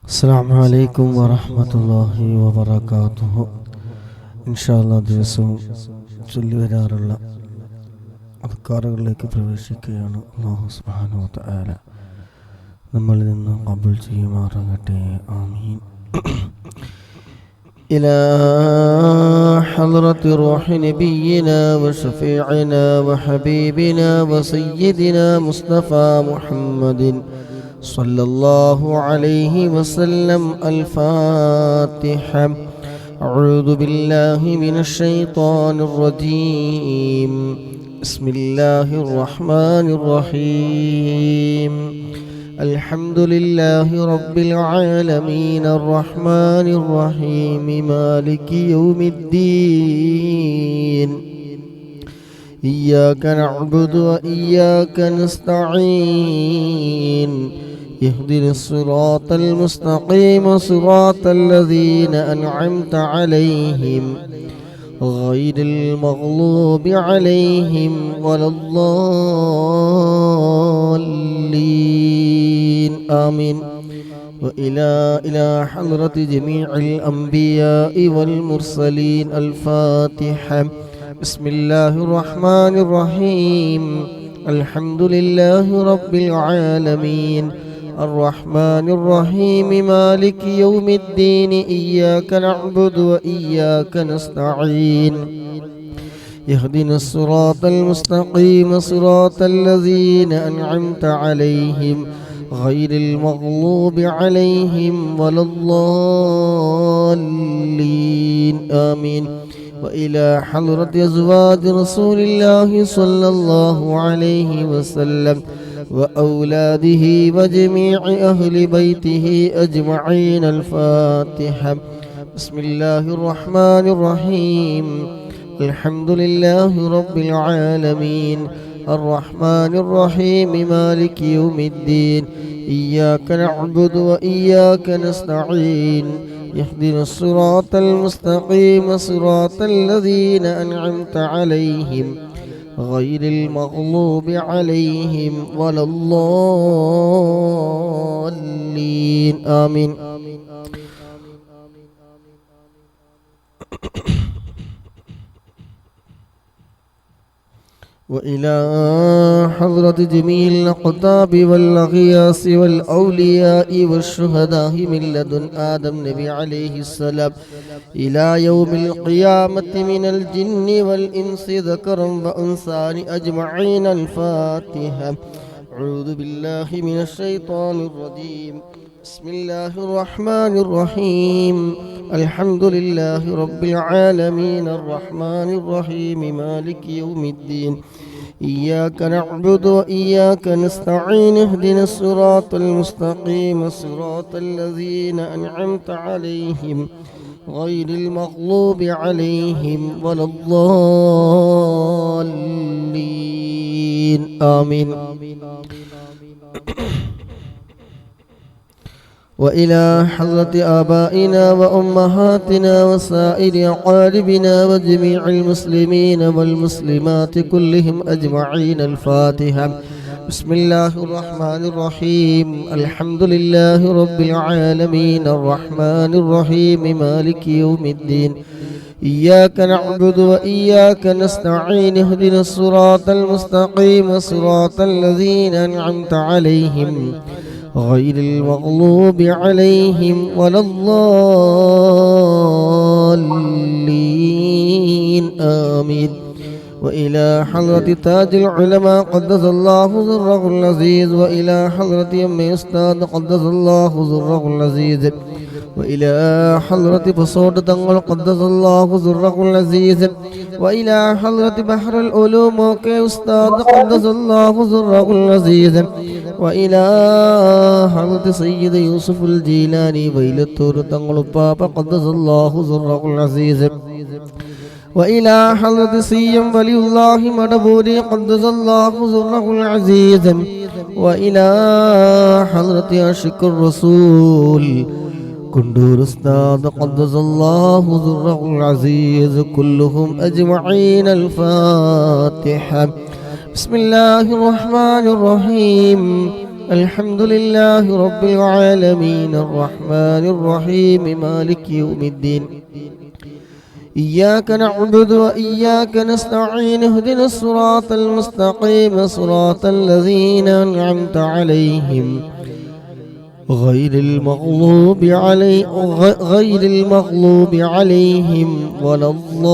അസ്സലാമു അലൈക്കും വറഹ്മത്തുള്ളാഹി വബറകാതുഹു. ഇൻഷാല്ലാ ദിവസവും ചൊല്ലിവരാറുള്ള അദ്കാറുകളിലേക്ക് പ്രവേശിക്കുകയാണ്. അല്ലാഹു സുബ്ഹാനഹു വ തആല നമ്മളിൽ നിന്ന് ഖബൂൽ ചെയ്യുമാറാകട്ടെ. ആമീൻ. إلى حضرة روح نبينا وشفيعنا وحبيبنا وسيدنا مصطفى محمد صلى الله عليه وسلم. الفاتحة. أعوذ بالله من الشيطان الرجيم. بسم الله الرحمن الرحيم. الحمد لله رب العالمين الرحمن الرحيم مالك يوم الدين. إياك نعبد وإياك نستعين. اهدنا الصراط المستقيم صراط الذين أنعمت عليهم غير المغلوب عليهم ولا الضالين. آمين. وإلى حضرة جميع الأنبياء والمرسلين. الفاتحة. بسم الله الرحمن الرحيم. الحمد لله رب العالمين الرحمن الرحيم مالك يوم الدين. إياك نعبد وإياك نستعين. اهدنا الصراط المستقيم صراط الذين أنعمت عليهم غير المغلوب عليهم ولا الضالين. آمين. وإلى حضرة أزواج رسول الله صلى الله عليه وسلم وأولاده وجميع أهل بيته أجمعين. الفاتحة. بسم الله الرحمن الرحيم. الحمد لله رب العالمين الرحمن الرحيم مالك يوم الدين. إياك نعبد وإياك نستعين. اهدنا الصراط المستقيم صراط الذين أنعمت عليهم غير المغلوب عليهم ولا الضالين. آمين. وإلى حضرة جميع الأقطاب والأغياث والأولياء والشهداء من لدن آدم نبي عليه السلام إلى يوم القيامة من الجن والإنس ذكرا وأنثى أجمعين. الفاتحة. أعوذ بالله من الشيطان الرجيم. بسم الله الرحمن الرحيم. الحمد لله رب العالمين الرحمن الرحيم مالك يوم الدين. إياك نعبد وإياك نستعين. اهدنا الصراط المستقيم صراط الذين أنعمت عليهم غير المغلوب عليهم ولا الضالين. آمين. وإلى حضرة آبائنا وأمهاتنا وسائر أقاربنا وجميع المسلمين والمسلمات كلهم أجمعين. الفاتحة. بسم الله الرحمن الرحيم. الحمد لله رب العالمين الرحمن الرحيم مالك يوم الدين. إياك نعبد وإياك نستعين. اهدنا الصراط المستقيم صراط الذين أنعمت عليهم غير المغلوب عليهم ولا الضالين. آمين. وإلى حضرة تاج العلماء قدس الله سره العزيز. وإلى حضرة أم أستاذ قدس الله سره العزيز. وإلى حضرة بصوت تنقل قدس الله سره العزيز. وإلى حضرة بحر العلوم كأستاذ قدس الله سره العزيز. وإلى حضرة سيد يوسف الجيلاني ويلتور تنقل بابا قدس الله سره العزيز. وإلى حضرة سيم ولي الله مدبوري قدس الله سره العزيز. وإلى حضرة عاشق الرسول كندور أستاذ قدس الله سره العزيز كلهم أجمعين. الفاتحة. بسم الله الرحمن الرحيم. الحمد لله رب العالمين الرحمن الرحيم مالك يوم الدين إياك نعبد وإياك نستعين اهدنا الصراط المستقيم صراط الذين أنعمت عليهم غير المغضوب عليهم ولا الضالين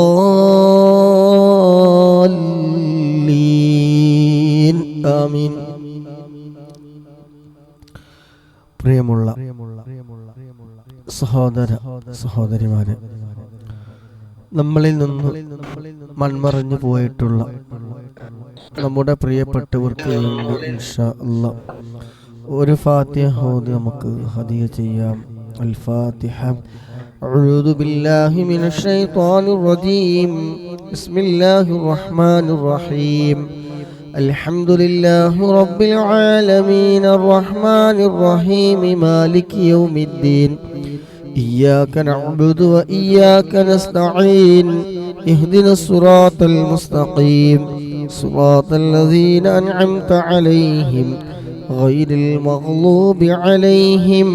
آمين. പ്രിയമുള്ള സഹോദരിമാരെ, നമ്മളിൽ നിന്ന് മൺമറഞ്ഞു പോയിട്ടുള്ള നമ്മുടെ പ്രിയപ്പെട്ടവർക്ക് വേണ്ടി ഇൻഷാ അല്ലാഹ് ഒരു ഫാത്തിഹ ഓതി നമുക്ക് ഹദിയ ചെയ്യാം. അൽ ഫാത്തിഹ. അഊദു ബില്ലാഹി മിനശ് ശൈത്വാനിർ റജീം. ബിസ്മില്ലാഹിർ റഹ്മാനിർ റഹീം. അൽഹംദുലില്ലാഹി റബ്ബിൽ ആലമീൻ അർറഹ്മാനിർ റഹീം മാലികി യൗമിദ്ദീൻ ഇയ്യാക നഅ്ബുദു വ ഇയ്യാക നസ്തഈൻ ഇഹ്ദിനസ് സിറാത്തൽ മുസ്തഖീം സിറാത്തൽ ലദീന അൻഅംത അലൈഹിം غير المغضوب عليهم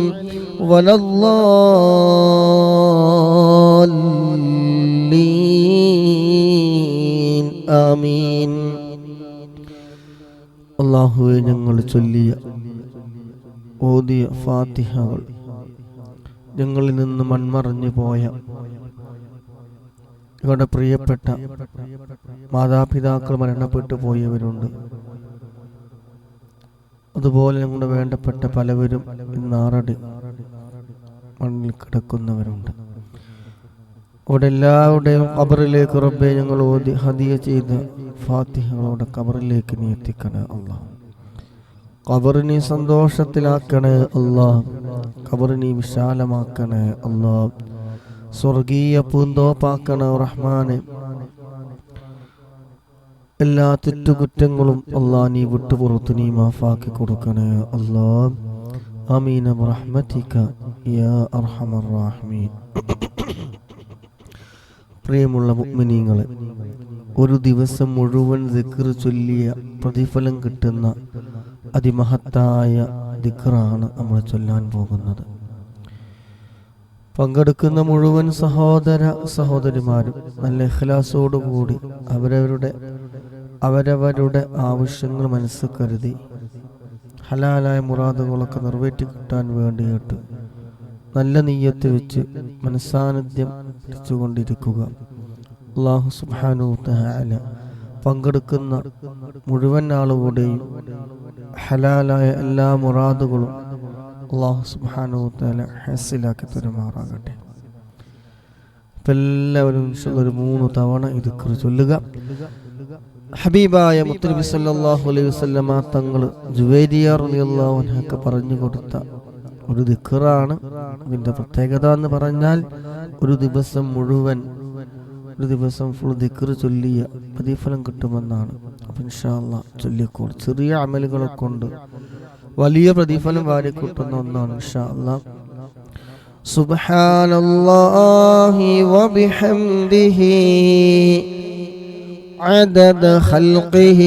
ولا الضالين آمين. അല്ലാഹുവേ, ഞങ്ങൾ ചൊല്ലിയ ഓതിയ ഫാത്തിഹകൾ ഞങ്ങളിൽ നിന്ന് മൺമറഞ്ഞു പോയ ഞങ്ങളുടെ പ്രിയപ്പെട്ട മാതാപിതാക്കൾ മരണപ്പെട്ടു പോയവരുണ്ട്. അതുപോലെ ഞങ്ങളുടെ വേണ്ടപ്പെട്ട പലവരും ഇന്നാറടി മണ്ണിൽ കിടക്കുന്നവരുണ്ട്. അവിടെ എല്ലാവരുടെയും ഖബറിലേക്ക് റബ്ബേ ഞങ്ങൾ ഓതി ഹദിയ ചെയ്ത് ഫാത്തിഹകളോടെ ഖബറിലേക്ക് നീ എത്തിക്കണേ അല്ലാഹ്. ഖബറിനെ സന്തോഷത്തിലാക്കണേ അല്ലാഹ്. ഖബറിനെ വിശാലമാക്കണേ അല്ലാഹ്. സ്വർഗീയ പൂന്തോപ്പാക്കണേ റഹ്മാനെ. എല്ലാ തെറ്റുകുറ്റങ്ങളും അല്ലാഹ് നീ വിട്ടുപുറത്ത് നീ മാഫാക്കി കൊടുക്കണേ അല്ലാഹ്. ആമീൻ ബിറഹ്മതിക യാ അർഹമർ റഹീമീൻ. പ്രിയമുള്ള മുഅ്മിനീങ്ങളെ, ഒരു ദിവസം മുഴുവൻ ദിക്ർ ചൊല്ലിയ പ്രതിഫലം കിട്ടുന്ന അതിമഹത്തായ ദിക്റാണ് നമ്മൾ ചൊല്ലാൻ പോകുന്നത്. പങ്കെടുക്കുന്ന മുഴുവൻ സഹോദരിമാരും നല്ല ഇഖ്ലാസോടുകൂടി അവരവരുടെ ആവശ്യങ്ങൾ മനസ്സിൽ കരുതി ഹലാലായ മുറാദുകളൊക്കെ നിറവേറ്റി കിട്ടാൻ വേണ്ടിയിട്ട് നല്ല നിയ്യത്ത് വെച്ച് മനസ്സാന്നിധ്യം വെച്ചുകൊണ്ടിരിക്കുക. അല്ലാഹു സുബ്ഹാനഹു തആല പങ്കെടുക്കുന്ന മുഴുവൻ ആളുകളുടെയും ഹലാലായ എല്ലാ മുറാദുകളും അല്ലാഹു സുബ്ഹാനഹു തആല ഹസിലാക്കി തരുമാറാകട്ടെ. എല്ലാവരും ഒരു 3 തവണ ഇത് ചൊല്ലുക. ഹബീബായ മുത്തനബി സല്ലല്ലാഹു അലൈഹി വസല്ലമ തങ്ങൾ ജുവൈരിയ റളിയല്ലാഹു അൻഹക്ക് പറഞ്ഞു കൊടുത്ത ഒരു ദിക്റാണ്. ഇതിന്റെ പ്രത്യേകത എന്ന് പറഞ്ഞാൽ ഒരു ദിവസം മുഴുവൻ ഫുൾ ദിക്ർ ചൊല്ലിയ പ്രതിഫലം കിട്ടുമെന്നാണ്. അപ്പോൾ ഇൻഷാ അല്ലാഹ് ചൊല്ലിക്കോൾ. ചെറിയ അമലുകളെ കൊണ്ട് വലിയ പ്രതിഫലം വാരിക്കൂട്ടുന്ന ഒന്നാണ് ഇൻഷാ അല്ലാഹ്. സുബ്ഹാനല്ലാഹി വബിഹംദിഹി عدد خلقه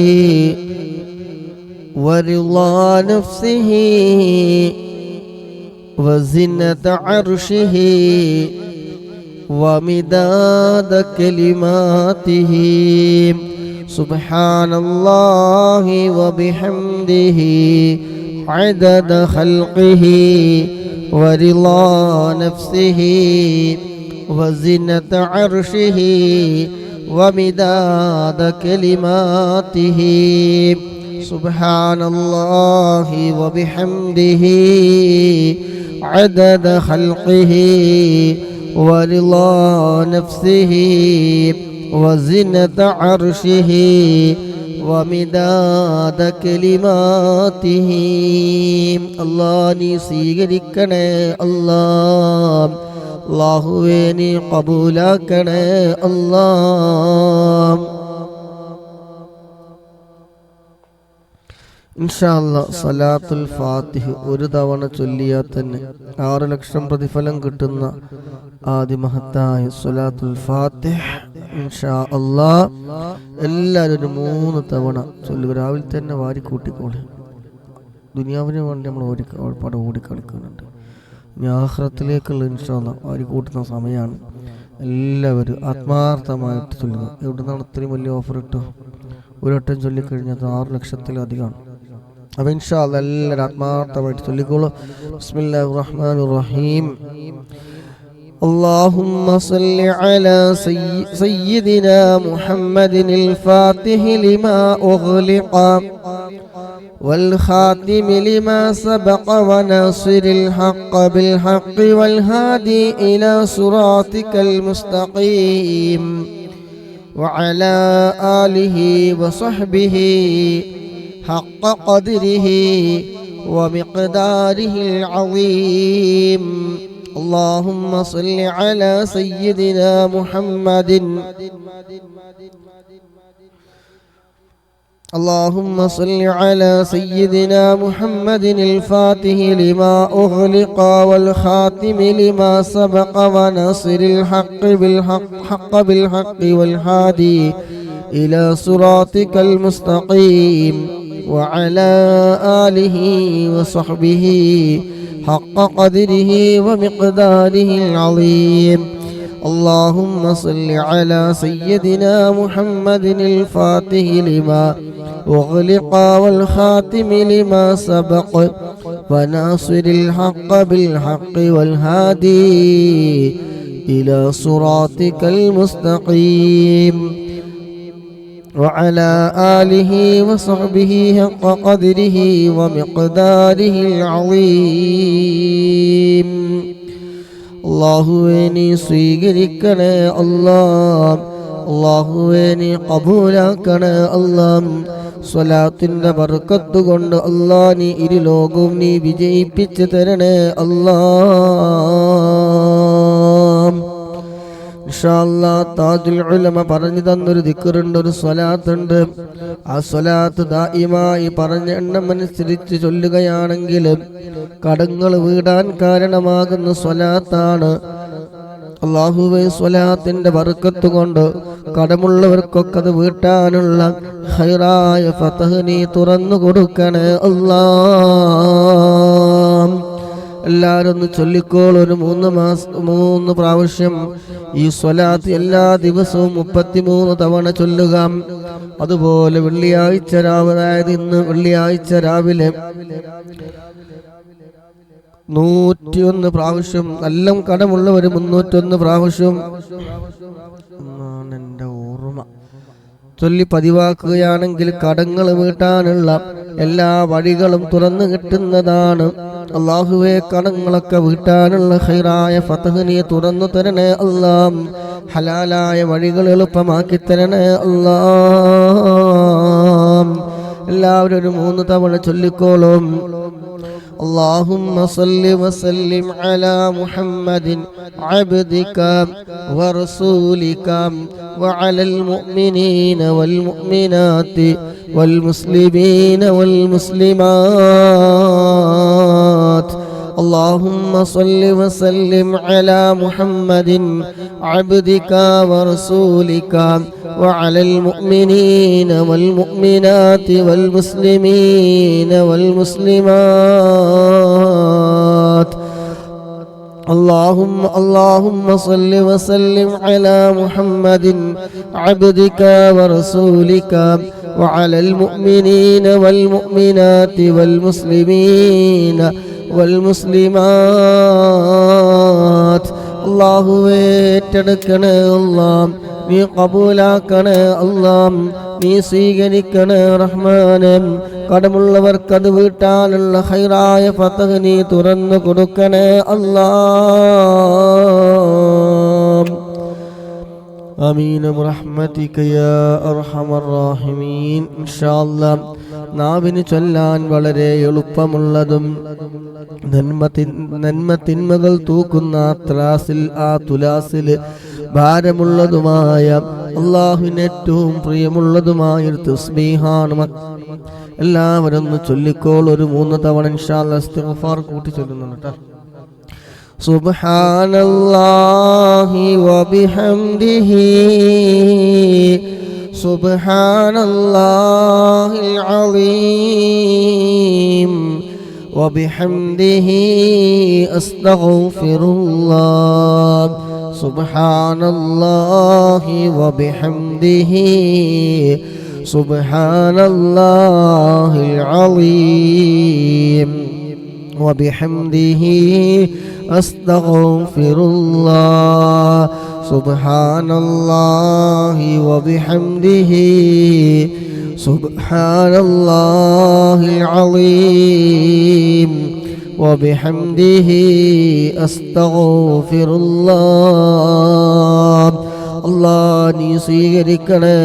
ورضا نفسه وزنة عرشه ومداد كلماته سبحان الله وبحمده عدد خلقه ورضا نفسه وزنة عرشه ومداد كلماته سبحان الله وبحمده عدد خلقه ورضا نفسه وزنة عرشه ومداد كلماته. الله നീ സ്വീകരിക്കണേ അല്ലാഹ്. അല്ലാഹുവേ നീ ഖബൂലാക്കണേ അല്ലാഹ്. ഇൻഷാ അല്ലാഹ് സലാത്തുൽ ഫാത്തിഹ് ഒരു തവണ ചൊല്ലിയാൽ തന്നെ 6 ലക്ഷം പ്രതിഫലം കിട്ടുന്ന ആദിമഹത്തായ സലാത്തുൽ ഫാത്തിഹ് ഇൻഷാ അല്ലാഹ് എല്ലാവരും 3 തവണ ചൊല്ലുക. രാവിലെ തന്നെ വാരിക്കൂട്ടിക്കോളെ. ദുനിയാവിന് വേണ്ടി നമ്മൾ ഒരുപാട് ഓടിക്കളിക്കുന്നുണ്ട്. ഇനി ആഖിറത്തിലേക്കുള്ള ഇൻഷാ അല്ലാഹ് അവർ കൂട്ടുന്ന സമയമാണ്. എല്ലാവരും ആത്മാർത്ഥമായിട്ട് ചൊല്ലുക. എവിടെ നിന്നാണ് ഇത്രയും വലിയ ഓഫർ കിട്ടുക? ഒരു വട്ടം ചൊല്ലിക്കഴിഞ്ഞാൽ 6 ലക്ഷത്തിലധികമാണ്. അപ്പോൾ ഇൻഷാ അല്ലാഹ് എല്ലാവരും ആത്മാർത്ഥമായിട്ട് ചൊല്ലിക്കോളൂ. ബിസ്മില്ലാഹിർ റഹ്മാനിർ റഹീം. اللهم صل على سيدنا محمد الفاتح لما أغلق والخاتم لما سبق وناصر الحق بالحق والهادي إلى صراطك المستقيم وعلى آله وصحبه حق قدره ومقداره العظيم. اللهم صل على سيدنا محمد اللهم صل على سيدنا محمد الفاتح لما أغلق والخاتم لما سبق وناصر الحق بالحق والهادي إلى صراطك المستقيم وعلى آله وصحبه حق قدره ومقداره العظيم. اللهم صل على سيدنا محمد الفاتح لما أغلق والخاتم لما سبق وناصر الحق بالحق والهادي إلى صراطك المستقيم وعلى آله وصحبه حق قدره ومقداره العظيم. അല്ലാഹുവേ നീ സ്വീകരിക്കണേ അല്ലാഹ്, അല്ലാഹുവേ നീ ഖബൂലാക്കണേ അല്ലാഹ്. സ്വലാത്തിന്റെ ബർക്കത്ത് കൊണ്ട് അല്ലാഹ് നീ ഇരു ലോകവും നീ വിജയിപ്പിച്ചു തരണേ അല്ലാഹ്. ഇൻഷാ അല്ലാഹ് താജുൽ ഉലമ പറഞ്ഞു തന്നൊരു ദിക്റുണ്ട്, ഒരു സ്വലാത്തുണ്ട്. ആ സ്വലാത്ത് ദായിമായി പറഞ്ഞ എണ്ണം അനുസരിച്ച് ചൊല്ലുകയാണെങ്കിൽ കടങ്ങൾ വീടാൻ കാരണമാകുന്ന സ്വലാത്താണ്. അല്ലാഹുവേ സ്വലാത്തിന്റെ ബർക്കത്ത് കൊണ്ട് കടമുള്ളവർക്കൊക്കെ അത് വീട്ടാനുള്ള ഖൈറായ ഫതഹ് നീ തുറന്നു കൊടുക്കണേ അല്ലാഹ്. എല്ലാവരും ഒന്ന് ചൊല്ലിക്കോൾ. ഒരു 3 പ്രാവശ്യം ഈ സ്വലാത്ത് എല്ലാ ദിവസവും 33 തവണ ചൊല്ലുക. അതുപോലെ വെള്ളിയാഴ്ച രാവിലെ, അതായത് ഇന്ന് വെള്ളിയാഴ്ച രാവിലെ 101 പ്രാവശ്യം, നല്ല കടമുള്ളവർ 301 പ്രാവശ്യം എന്നാണ് എൻ്റെ ഓർമ്മ, ചൊല്ലി പതിവാക്കുകയാണെങ്കിൽ കടങ്ങൾ വീട്ടാനുള്ള എല്ലാ വഴികളും തുറന്നു കിട്ടുന്നതാണ്. അല്ലാഹുവേ കടങ്ങളൊക്കെ വീട്ടാനുള്ള ഖൈറായ ഫതഹ് നീ തുറന്നു തരണേ അല്ലാഹ്. ഹലാലായ വഴികൾ എളുപ്പമാക്കി തരണേ അല്ലാഹ്. എല്ലാവരും ഒരു 3 തവണ ചൊല്ലിക്കോളും. اللهم صل وسلم على محمد عبدك ورسولك وعلى المؤمنين والمؤمنات والمسلمين والمسلمات. اللهم صل وسلم على محمد عبدك ورسولك وعلى المؤمنين والمؤمنات والمسلمين والمسلمات. اللهم صل وسلم على محمد عبدك ورسولك وعلى المؤمنين والمؤمنات والمسلمين والمسلمات. അല്ലാഹുവേ ഏറ്റെടുക്കണേ അല്ലാഹ്, നീ ഖബൂലാക്കണേ അല്ലാഹ്, നീ സ്വീകരിക്കണേ റഹ്മാനേ. കടമുള്ളവർക്കത് വീട്ടാനുള്ള ഖൈറായ ഫതഹ് നീ തുറന്നു കൊടുക്കണേ അല്ലാഹ്. ആമീൻ ബിറഹ്മതിക യാ അർഹമർ റഹീമീൻ. ഇൻഷാ അല്ലാഹ് നാവിന് ചൊല്ലാൻ വളരെ എളുപ്പമുള്ളതും നന്മ തിന്മകൾ തൂക്കുന്ന ത്രാസിൽ, ആ തുലാസിൽ ഭാരമുള്ളതുമായ അല്ലാഹുവിന് ഏറ്റവും പ്രിയമുള്ളതുമായ ഒരു തസ്ബീഹാണ്. എല്ലാവരും ഒന്ന് ചൊല്ലിക്കോൾ. ഒരു 3 തവണ ഇൻഷാ അല്ലാഹ് ഇസ്തിഗ്ഫാർ കൂട്ടി ചൊല്ലുന്നുണ്ട് കേട്ടോ. സുബ്ഹാനല്ലാഹി വബിഹംദിഹി സുബ്ഹാനല്ലാഹിൽ അളീം وبحمده أستغفر الله سبحان الله وبحمده سبحان الله العظيم وبحمده أستغفر الله سبحان الله وبحمده سبحان الله العظيم وبحمده أستغفر الله അല്ലാഹ് നീ സ്വീകരിക്കണേ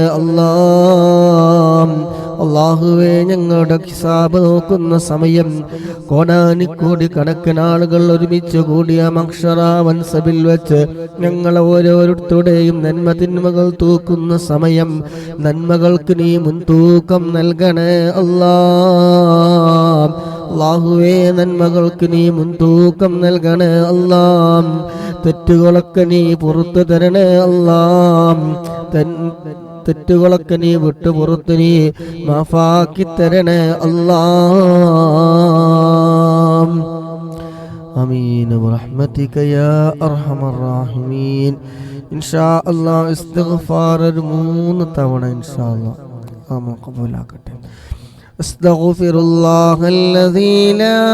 അല്ലാഹുവേ ഞങ്ങളുടെ ഹിസാബ് നോക്കുന്ന സമയം കോടാനിക്കോടി കണക്കിന് ആളുകൾ ഒരുമിച്ച് കൂടിയ മഹ്ശറ മൻസബിൽ വെച്ച് ഞങ്ങളെ ഓരോരുത്തരുടെയും നന്മ തിന്മകൾ തൂക്കുന്ന സമയം നന്മകൾക്ക് നീ മുൻതൂക്കം നൽകണേ അല്ലാഹുവേ നന്മകൾക്ക് നീ മുൻതൂക്കം നൽകണേ അല്ലാഹ് തെറ്റുകളൊക്കെ നീ പുറത്തു തരണേ അല്ലാഹ് തെറ്റുകളൊക്കെ നീ വിട്ടു പുറത്ത് നീ മാഫാക്കി തരണേ അല്ലാഹ് ആമീൻ ബിറഹ്മതിക യാ അർഹമർ റഹീമീൻ ഇൻഷാ അല്ലാഹ് ഇസ്തിഗ്ഫാർ 3 തവണ ഇൻഷാ അല്ലാഹ് ആമീൻ ഖബൂലാക്കട്ടെ أستغفر الله الذي لا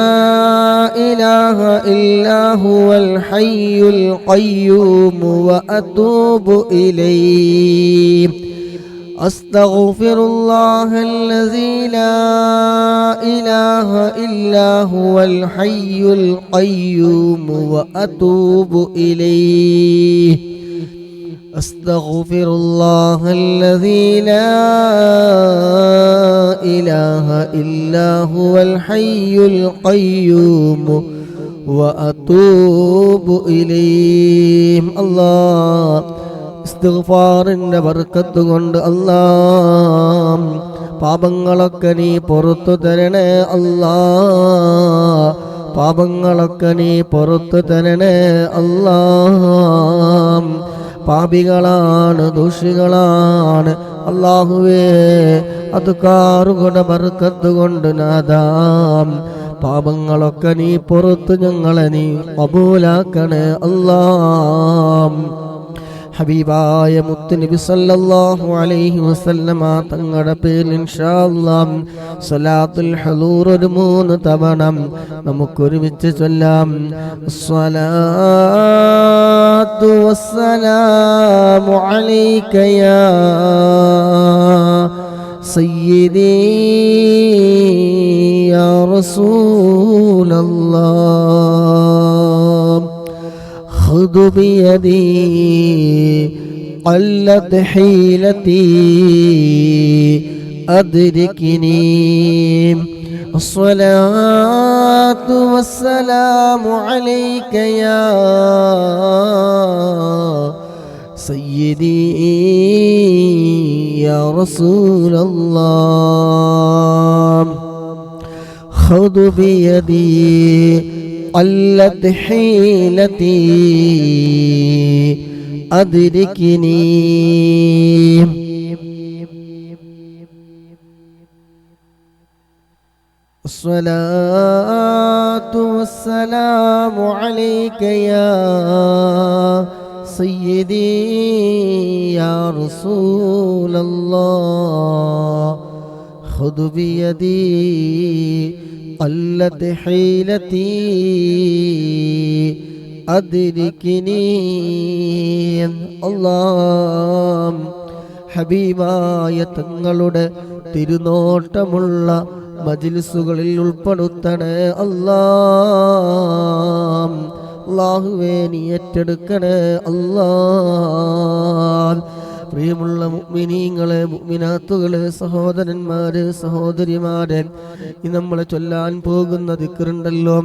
إله إلا هو الحي القيوم وأتوب إليه أستغفر الله الذي لا إله إلا هو الحي القيوم وأتوب إليه أستغفر الله الذي لا إله إلا هو الحي القيوم وأتوب إليه الله ഇസ്തിഗ്ഫാറിന്റെ ബർക്കത്ത് കൊണ്ട് അല്ലാഹ് പാപങ്ങളൊക്കെ നീ പുറത്തു തരണേ അല്ലാഹ് പാപങ്ങളൊക്കെ നീ പുറത്തു തരണേ അല്ലാഹ് പാപികളാണ് ദോഷികളാണ് അല്ലാഹുവേ അത് കാറുകളുടെ ബർക്കത്ത് കൊണ്ട് നാദാം പാപങ്ങളൊക്കെ നീ പുറത്ത് ഞങ്ങളെ നീ ഖബൂലാക്കണേ അല്ലാഹ് ഹബീബായ മുത്തുനബി സല്ലല്ലാഹു അലൈഹി വസല്ലമ തങ്ങളുടെ പേരിൽ ഇൻഷാ അല്ലാഹ് സ്വലാത്തുൽ ഹുളൂർ 3 തവണ നമുക്ക് ഒരുമിച്ച് ചൊല്ലാം സ്വലാത്തു വസ്സലാമു അലൈക യാ സയ്യിദി യാ റസൂലല്ലാഹ് خذ بيدي قلت حيلتي أدركني الصلاة والسلام عليك يا سيدي يا رسول الله خذ بيدي قلت حيلتي أدركني الصلاة والسلام عليك يا سيدي يا رسول الله خذ بيدي قلت حيلتي أدركني الله ഹബീബായ തങ്ങളുടെ തിരുനോട്ടമുള്ള മജ്ലിസുകളിൽ ഉൾപ്പെടുത്തണേ അല്ലാഹ് അല്ലാഹുവേ നീ ഏറ്റെടുക്കണേ അല്ലാഹ് പ്രിയമുള്ള മുഅ്മിനീങ്ങളെ മുഅ്മിനാത്തുകളെ സഹോദരന്മാരെ സഹോദരിമാരെ ഈ നമ്മൾ ചൊല്ലാൻ പോകുന്ന ദിക്റുണ്ടല്ലോ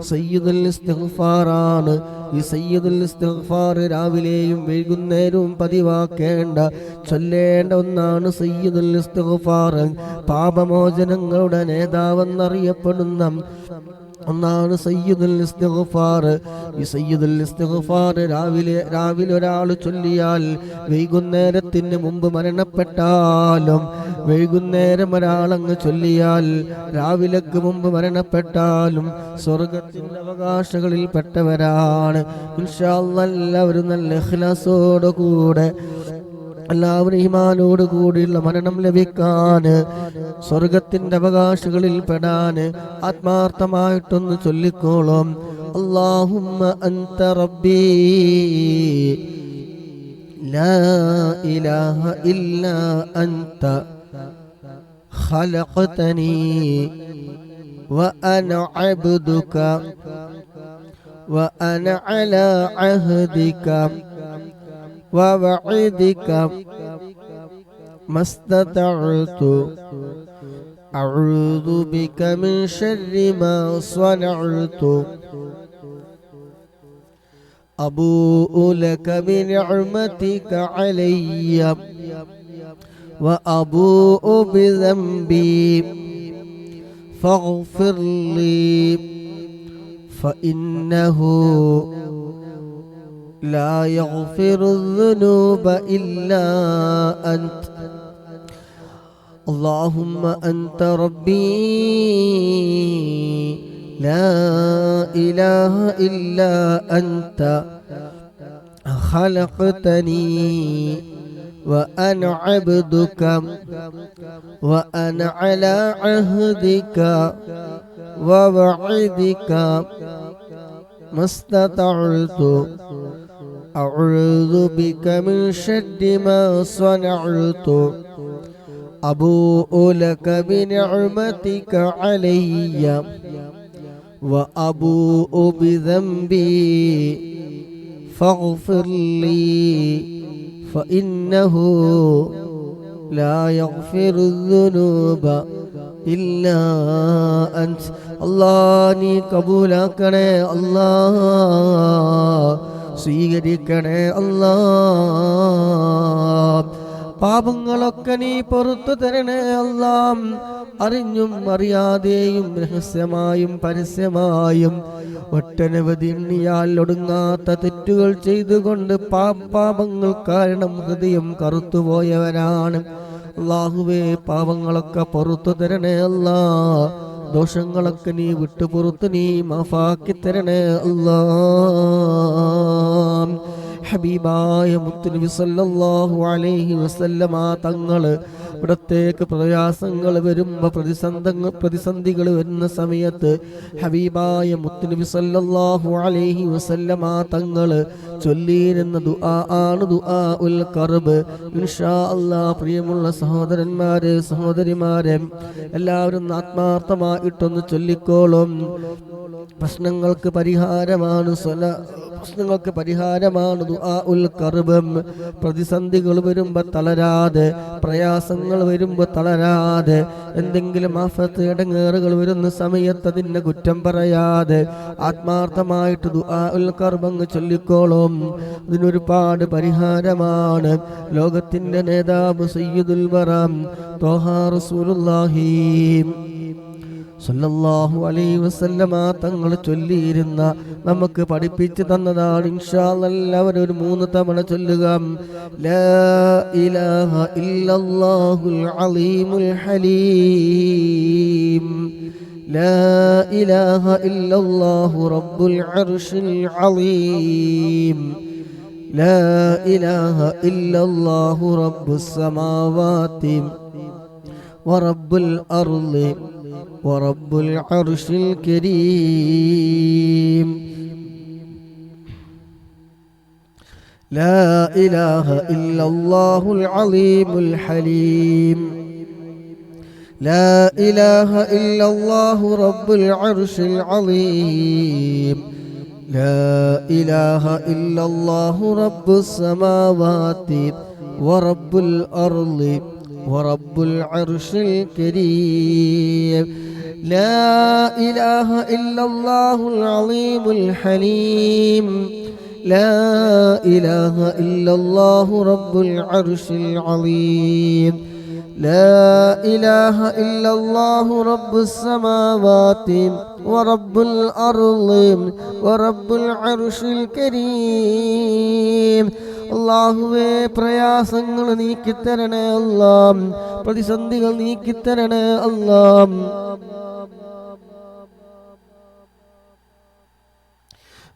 സയ്യിദുൽ ഇസ്തിഗ്ഫാറാണ്. ഈ സയ്യിദുൽ ഇസ്തിഗ്ഫാർ രാവിലെയും വൈകുന്നേരവും പതിവാക്കേണ്ട ചൊല്ലേണ്ട ഒന്നാണ് സയ്യിദുൽ ഇസ്തിഗ്ഫാർ. പാപമോചനങ്ങളുടെ നേതാവെന്നറിയപ്പെടുന്ന ഒന്നാണ് സയ്യിദുൽ ഇസ്തിഗ്ഫാർ. ഈ സയ്യിദുൽ ഇസ്തിഗ്ഫാർ രാവിലെ ഒരാൾ ചൊല്ലിയാൽ വൈകുന്നേരത്തിന് മുമ്പ് മരണപ്പെട്ടാലും, വൈകുന്നേരം ഒരാളങ്ങ് ചൊല്ലിയാൽ രാവിലേക്ക് മുമ്പ് മരണപ്പെട്ടാലും സ്വർഗത്തിന്റെ അവകാശങ്ങളിൽ പെട്ടവരാണ്. ഇൻഷാ അല്ലാഹ് എല്ലാവരും നല്ല ഇഖ്ലാസോട് കൂടെ, എല്ലാവരും ഈമാനോട് കൂടിയുള്ള മരണം ലഭിക്കാൻ, സ്വർഗത്തിന്റെ അവകാശികളിൽ പെടാൻ ആത്മാർത്ഥമായിട്ടൊന്ന് ചൊല്ലിക്കോളും. അല്ലാഹുമ്മ അൻത റബ്ബി ലാ ഇലാഹ ഇല്ലാ അൻത ഖലഖതനി വഅന അബ്ദുക വഅന അലാ അഹ്ദിക ووعدك ما استطعت أعوذ بك من شر ما صنعت أبوء لك بنعمتك علي وأبوء بذنبي فاغفر لي فإنه لا يغفر الذنوب إلا أنت اللهم أنت ربي لا إله إلا أنت خلقتني وأنا عبدك وأنا على عهدك ووعدك ما استطعت أعوذ بك من شر ما صنعت أبوء لك بنعمتك علي وأبوء بذنبي فاغفر لي فإنه لا يغفر الذنوب إلا أنت الله നീ കബൂലാക്കണേ അല്ലാഹ്, സ്വീകരിക്കണേ അല്ലാഹ്. പാപങ്ങളൊക്കെ നീ പുറത്തു തരണേ അല്ലാഹ്. അറിഞ്ഞും അറിയാതെയും രഹസ്യമായും പരസ്യമായും ഒട്ടനവധി എണ്ണിയാൽ ഒടുങ്ങാത്ത തെറ്റുകൾ ചെയ്തുകൊണ്ട് പാപങ്ങൾ കാരണം ഹൃദയം കറുത്തുപോയവരാണ്. അല്ലാഹുവേ, പാപങ്ങളൊക്കെ പുറത്തു തരണേ അല്ലാഹ്. ദോഷങ്ങളൊക്കെ നീ വിട്ടുപുറത്ത് നീ മാഫാക്കി തരണേ അല്ലാഹ്. ഹബീബായ മുത്തുനബി സല്ലല്ലാഹു അലൈഹി വസല്ലമ തങ്ങള് ഇവിടത്തേക്ക് പ്രയാസങ്ങൾ വരുമ്പോൾ പ്രതിസന്ധികൾ വരുന്ന സമയത്ത് ഹബീബായ മുത്തുനബി സല്ലല്ലാഹു അലൈഹി വസല്ലമ തങ്ങള് ചൊല്ലിയിരുന്ന ദുആ ആണ് ദുആ ഉൽ കർബ്. ഇൻഷാ അല്ലാഹ് പ്രിയമുള്ള സഹോദരന്മാരെ സഹോദരിമാരെ എല്ലാവരും ആത്മാർത്ഥമായിട്ടൊന്ന് ചൊല്ലിക്കോളും. പ്രശ്നങ്ങൾക്ക് പരിഹാരമാണ് ദുആ ഉൽ കർബ്. പ്രതിസന്ധികൾ വരുമ്പോൾ തളരാതെ, പ്രയാസങ്ങൾ വരുമ്പോൾ തളരാതെ, എന്തെങ്കിലും ആഫത്ത് ഇടങ്ങേറുകൾ വരുന്ന സമയത്ത് അതിന്റെ കുറ്റം പറയാതെ ആത്മാർത്ഥമായിട്ട് ദുആ ഉൽ കർബ് അങ്ങ് ചൊല്ലിക്കോളും. ഇതിനൊരുപാട് പരിഹാരമാണ്. ലോകത്തിന്റെ നേതാവ് സയ്യിദുൽ വറാം ത്വാഹ റസൂലുള്ളാഹി സല്ലല്ലാഹു അലൈഹി വസല്ലമ തങ്ങൾ ചൊല്ലിയിരുന്ന നമുക്ക് പഠിപ്പിച്ചു തന്നതാണ്. ഇൻഷാ അല്ലാഹ് എല്ലാവരും ഒരു 3 തവണ ചൊല്ലുക. ലാ ഇലാഹ ഇല്ലല്ലാഹുൽ അലീമുൽ ഹലീം ലാ ഇലാഹ ഇല്ലല്ലാഹു റബ്ബുൽ അർശിൽ അലീം ലാ ഇലാഹ ഇല്ലല്ലാഹു റബ്ബുസ് സമാവാതി വറബ്ബുൽ അർളി ورب العرش الكريم لا إله إلا الله العظيم الحليم لا إله إلا الله رب العرش العظيم لا إله إلا الله رب السماوات ورب الأرض ورب العرش الكريم لا إله إلا الله العظيم الحليم لا إله إلا الله رب العرش العظيم لا إله إلا الله رب السماوات ورب الأرض ورب العرش الكريم അല്ലാഹുവേ പ്രയാസങ്ങൾ നീക്കിത്തരണേ അല്ലാഹ്, പ്രതിസന്ധികൾ നീക്കിത്തരണേ അല്ലാഹ്,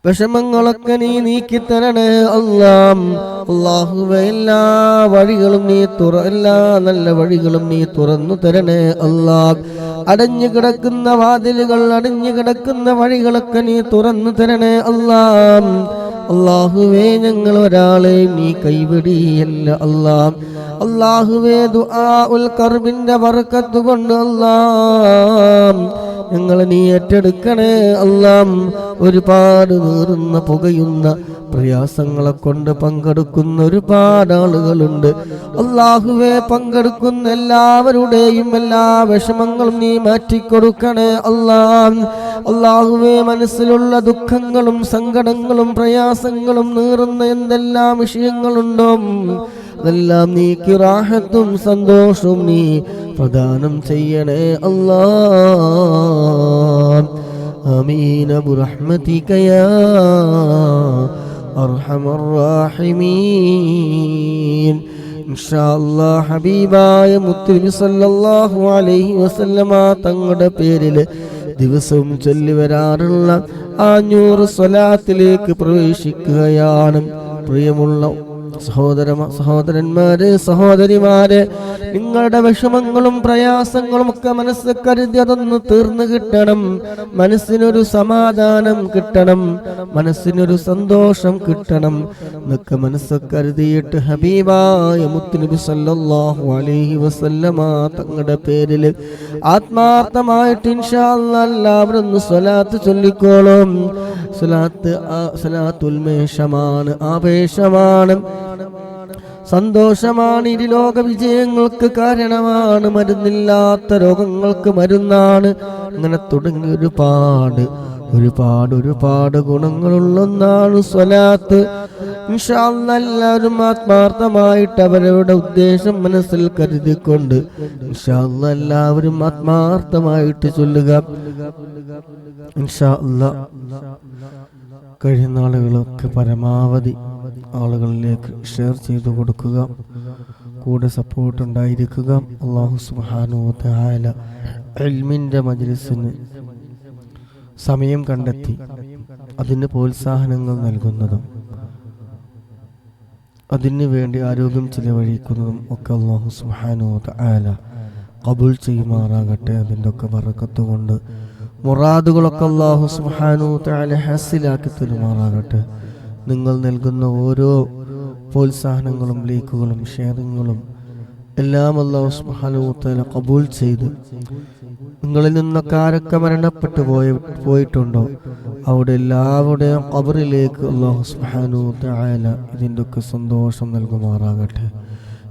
വിഷമങ്ങളൊക്കെ നീ നീക്കിത്തരണേ അല്ലാഹ്. അല്ലാഹുവേ എല്ലാ വഴികളും എല്ലാ നല്ല വഴികളും നീ തുറന്നു തരണേ അല്ലാഹ്. അടഞ്ഞു കിടക്കുന്ന വാതിലുകൾ, അടഞ്ഞു കിടക്കുന്ന വഴികളൊക്കെ നീ തുറന്നു തരണേ അല്ലാഹ്. അല്ലാഹുവേ ഞങ്ങൾ ഒരാളെയും നീ കൈവിടിയല്ല അല്ലാഹ്. അല്ലാഹുവേ ദുആഉൽ കർബിന്റെ ബർക്കത്ത് കൊണ്ട് അല്ലാഹ് ഞങ്ങളെ നീ ഏറ്റെടുക്കണേ അല്ലാഹ്. ഒരുപാട് നീറുന്ന പുകയുന്ന പ്രയാസങ്ങളെ കൊണ്ട് പങ്കെടുക്കുന്ന ഒരുപാട് ആളുകളുണ്ട് അല്ലാഹുവേ. പങ്കെടുക്കുന്ന എല്ലാവരുടെയും എല്ലാ വിഷമങ്ങളും നീ മാറ്റിക്കൊടുക്കണേ അല്ലാഹ്. അല്ലാഹുവേ മനസ്സിലുള്ള ദുഃഖങ്ങളും സങ്കടങ്ങളും പ്രയാസങ്ങളും നീറുന്ന എന്തെല്ലാം വിഷയങ്ങളുണ്ടോ അതെല്ലാം നീക്കി റാഹത്തും സന്തോഷവും നീ പ്രദാനം ചെയ്യണേ അല്ലാഹ്. ആമീൻ ബിറഹ്മതിക യാ അർഹമർ റഹീമീൻ. ഇൻഷാ അല്ലാഹ് ഹബീബായ മുത്തുനബി സല്ലല്ലാഹു അലൈഹി വസല്ലമ തങ്ങളുടെ പേരിൽ ദിവസവും ചൊല്ലി വരാറുള്ള 500 സ്വലാത്തിലേക്ക് പ്രവേശിക്കുകയാണ്. പ്രിയമുള്ള സഹോദരന്മാരെ, സഹോദരിമാരെ, നിങ്ങളുടെ വിഷമങ്ങളും പ്രയാസങ്ങളും ഒക്കെ മനസ്സ് കരുതി അതൊന്ന് തീർന്നു കിട്ടണം. മനസ്സിനൊരു സമാധാനം കിട്ടണം, മനസ്സിനൊരു സന്തോഷം കിട്ടണം എന്നൊക്കെ മനസ്സ് കരുതിയിട്ട് ഹബീബായ മുത്തുനബി സല്ലല്ലാഹു അലൈഹി വസല്ലമ തങ്ങളുടെ പേരിൽ ആത്മാർത്ഥമായിട്ട് ഇൻഷാ അല്ലാഹ് എല്ലാവരും ഒന്ന് സ്വലാത്ത് ചൊല്ലിക്കോളും. സ്വലാത്ത് ഉന്മേഷമാണ്, ആവേശമാണ്, സന്തോഷമാണ്, ഇരുലോക വിജയങ്ങൾക്ക് കാരണമാണ്, മരുന്നില്ലാത്ത രോഗങ്ങൾക്ക് മരുന്നാണ്. അങ്ങനെ തുടങ്ങി ഒരുപാട് ഗുണങ്ങളുള്ള ഒന്നാണ് സ്വലാത്ത്. ഇൻഷാ അല്ലാഹ് എല്ലാവരും ആത്മാർത്ഥമായിട്ട് അവരവരുടെ ഉദ്ദേശം മനസ്സിൽ കരുതിക്കൊണ്ട് ഇൻഷാ അല്ലാഹ് എല്ലാവരും ആത്മാർത്ഥമായിട്ട് ചൊല്ലുക. ഇൻഷാ അല്ലാഹ് കഴിയുന്ന ആളുകളൊക്കെ പരമാവധി ആളുകളിലേക്ക് ഷെയർ ചെയ്തു കൊടുക്കുക, കൂടെ സപ്പോർട്ട് ഉണ്ടായിരിക്കുക. അല്ലാഹു സുബ്ഹാനഹു വ തആല ഇൽമിന്റെ മജ്ലിസിന് സമയം കണ്ടെത്തി അതിന് പ്രോത്സാഹനങ്ങൾ നൽകുന്നതും അതിനു വേണ്ടി ആരോഗ്യം ചിലവഴിക്കുന്നതും ഒക്കെ അല്ലാഹു സുബ്ഹാനഹു വ തആല ഖബൂൽ ചെയ്യുമാറാകട്ടെ. അതിൻ്റെ ഒക്കെ ബറക്കത്ത് കൊണ്ട് മുറാദുകളൊക്കെ അല്ലാഹു സുബ്ഹാനഹു വ തആല ഹാസിലാക്കി തരുമാറാകട്ടെ. നിങ്ങൾ നൽകുന്ന ഓരോ പ്രോത്സാഹനങ്ങളും ലൈക്കുകളും ഷെയറിങ്ങുകളും എല്ലാം അല്ലാഹു സുബ്ഹാനഹു വ തആല ഖബൂൽ ചെയ്ത് നിങ്ങളിൽ നിന്നൊക്കെ ആരൊക്കെ മരണപ്പെട്ടു പോയിട്ടുണ്ടോ അവിടെ എല്ലാവരുടെയും ഖബറിലേക്ക് അല്ലാഹു സുബ്ഹാനഹു വ തആല ഇതിൻ്റെ ഒക്കെ സന്തോഷം നൽകുമാറാകട്ടെ.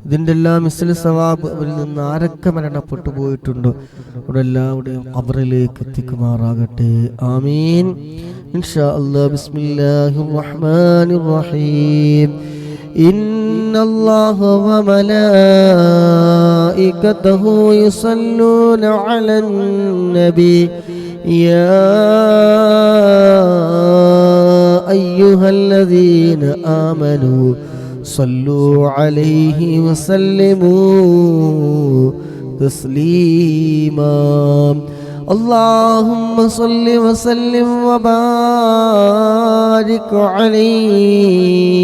ഇതിൻ്റെ എല്ലാം മിസ്ൽ സവാബ് അവരിൽ നിന്ന് ആരൊക്കെ മരണപ്പെട്ടു പോയിട്ടുണ്ടോ അവിടെ എല്ലാവരുടെയും ഖബറിലേക്ക് എത്തിക്കുമാറാകട്ടെ. ആമീൻ. ഇൻഷാ അല്ലാഹ്. ബിസ്മില്ലാഹിർ റഹ്മാനിർ റഹീം. ഇന്നല്ലാഹ വ മലായികതഹു യുസല്ലൂന അലൻ നബി യാ അയ്യുഹല്ലദീന ആമനൂ صلوا عليه وسلموا تسليما. اللهم صل وسلم وبارك عليه.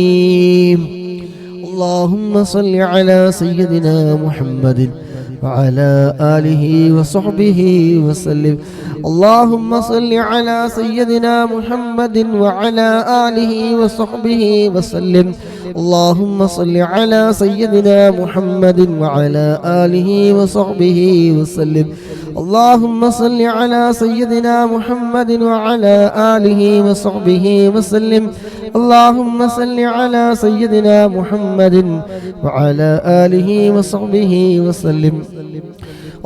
اللهم صل على سيدنا محمد وعلى آله وصحبه وسلم. اللهم صل على سيدنا محمد وعلى آله وصحبه وسلم. اللهم صل على سيدنا محمد وعلى آله وصحبه وسلم. اللهم صل على سيدنا محمد وعلى آله وصحبه وسلم. اللهم صل على سيدنا محمد وعلى آله وصحبه وسلم.